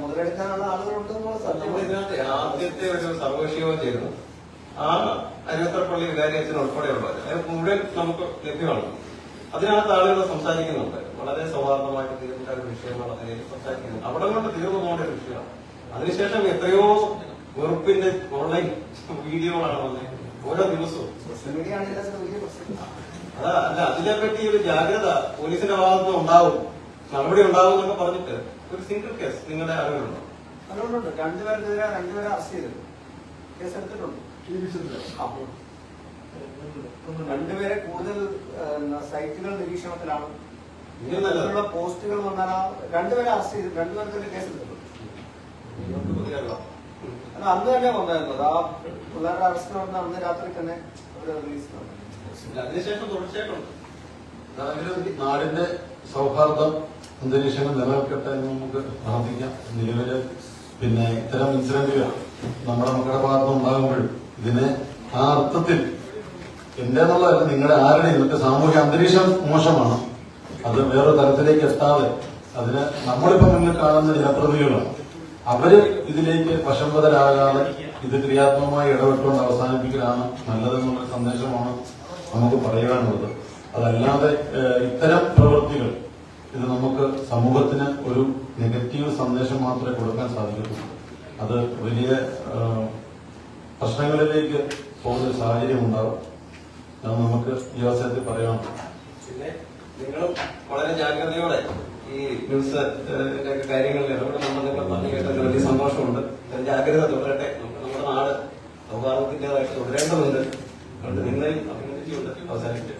മുതലെടുക്കാനുള്ള ആളുകളുണ്ടെന്നുള്ള ഇതിനകത്ത് ആദ്യത്തെ ഒരു സർവകക്ഷി യോഗം ചെയ്തു. ആ അരുവത്തറപ്പള്ളി വികാരി അച്ഛൻ ഉൾപ്പെടെയുള്ളത് അത് മുഴുവൻ നമുക്ക് ലഭ്യമാണ്. അതിനകത്ത് ആളുകൾ സംസാരിക്കുന്നുണ്ട്. വളരെ സൗഹാർദ്ദമായിട്ട് തീരുന്ന ഒരു വിഷയമാണ് അതിലേക്ക് സംസാരിക്കുന്നത്. അവിടെ കൊണ്ട് തീർന്നു പോകേണ്ട ഒരു വിഷയമാണ്. അതിനുശേഷം എത്രയോ വെറുപ്പിന്റെ ഓൺലൈൻ വീഡിയോകളാണ് വന്നത് ഓരോ ദിവസവും. അല്ല, അതിനെപ്പറ്റി ഒരു ജാഗ്രത പോലീസിന്റെ ഭാഗത്ത് ഉണ്ടാവും, നടപടി ഉണ്ടാവും എന്നൊക്കെ പറഞ്ഞിട്ട് ഒരു സിംഗിൾ കേസ് നിങ്ങളുടെ അറിവിലുണ്ടോ? അതുകൊണ്ടുണ്ട് രണ്ടുപേരെ അറസ്റ്റ് ചെയ്തിട്ടുണ്ട്, കേസെടുത്തിട്ടുണ്ട്. രണ്ടുപേരെ കൂടുതൽ സൈറ്റുകൾ നിരീക്ഷണത്തിലാണ്. ഇങ്ങനെയുള്ള പോസ്റ്റുകൾ വന്നാൽ രണ്ടുപേരെ അറസ്റ്റ് ചെയ്തു, രണ്ടുപേർക്കും കേസെടുത്തിട്ടുണ്ട്. അല്ല, അന്ന് തന്നെ വന്നായിരുന്നത്. ആ പിള്ളേരുടെ അറസ്റ്റ് വന്ന അന്ന് രാത്രി തന്നെ അവർ റിലീസ് അതിനുശേഷം തുടർച്ചയായിട്ടുണ്ട്. അതായത് നാടിന്റെ സൗഹാർദ്ദം അന്തരീക്ഷങ്ങൾ നിലനിൽക്കട്ടെ എന്ന് നമുക്ക് പ്രാർത്ഥിക്കാം. നിലവില് പിന്നെ ഇത്തരം ഇൻസിഡന്റുകൾ നമ്മുടെ മക്കളുടെ ഭാഗത്ത് ഉണ്ടാകുമ്പോഴും ഇതിനെ ആ അർത്ഥത്തിൽ എന്റേന്നുള്ളതല്ല, നിങ്ങളുടെ ആരുടെ ഇന്നത്തെ സാമൂഹ്യ അന്തരീക്ഷം മോശമാണ്. അത് വേറെ തലത്തിലേക്ക് എത്താതെ അതിന് നമ്മളിപ്പോ മുന്നിൽ കാണുന്ന ജനപ്രതിനിധികളാണ്, അവര് ഇതിലേക്ക് വശംവദരാകാതെ ഇത് ക്രിയാത്മകമായി ഇടപെട്ടുകൊണ്ട് അവസാനിപ്പിക്കലാണ് നല്ലതെന്നുള്ള സന്ദേശമാണ് നമുക്ക് പറയുവാനുള്ളത്. അതല്ലാതെ ഇത്തരം പ്രവൃത്തികൾ ഇത് നമുക്ക് സമൂഹത്തിന് ഒരു നെഗറ്റീവ് സന്ദേശം മാത്രമേ കൊടുക്കാൻ സാധിക്കത്തുള്ളൂ. അത് വലിയ പ്രശ്നങ്ങളിലേക്ക് പോകുന്ന ഒരു സാഹചര്യം ഉണ്ടാകും. അത് നമുക്ക് ഈ അവസരത്തിൽ പറയാനുണ്ട്. പിന്നെ നിങ്ങളും വളരെ ജാഗ്രതയോടെ ഈ ന്യൂസ് കാര്യങ്ങളിൽ ഇടപെടുന്നുണ്ടെന്ന് നിങ്ങൾ പറഞ്ഞു കേട്ടതിൽ വലിയ സന്തോഷമുണ്ട്. ജാഗ്രത തുടരട്ടെ. നമ്മുടെ നാട് സൗഹാർദ്ദത്തിൻ്റെതായിട്ട് തുടരേണ്ടതുണ്ട്. അതുകൊണ്ട് നിങ്ങളെയും അഭിനന്ദിച്ചുകൊണ്ട് അവസാനിപ്പിച്ചു.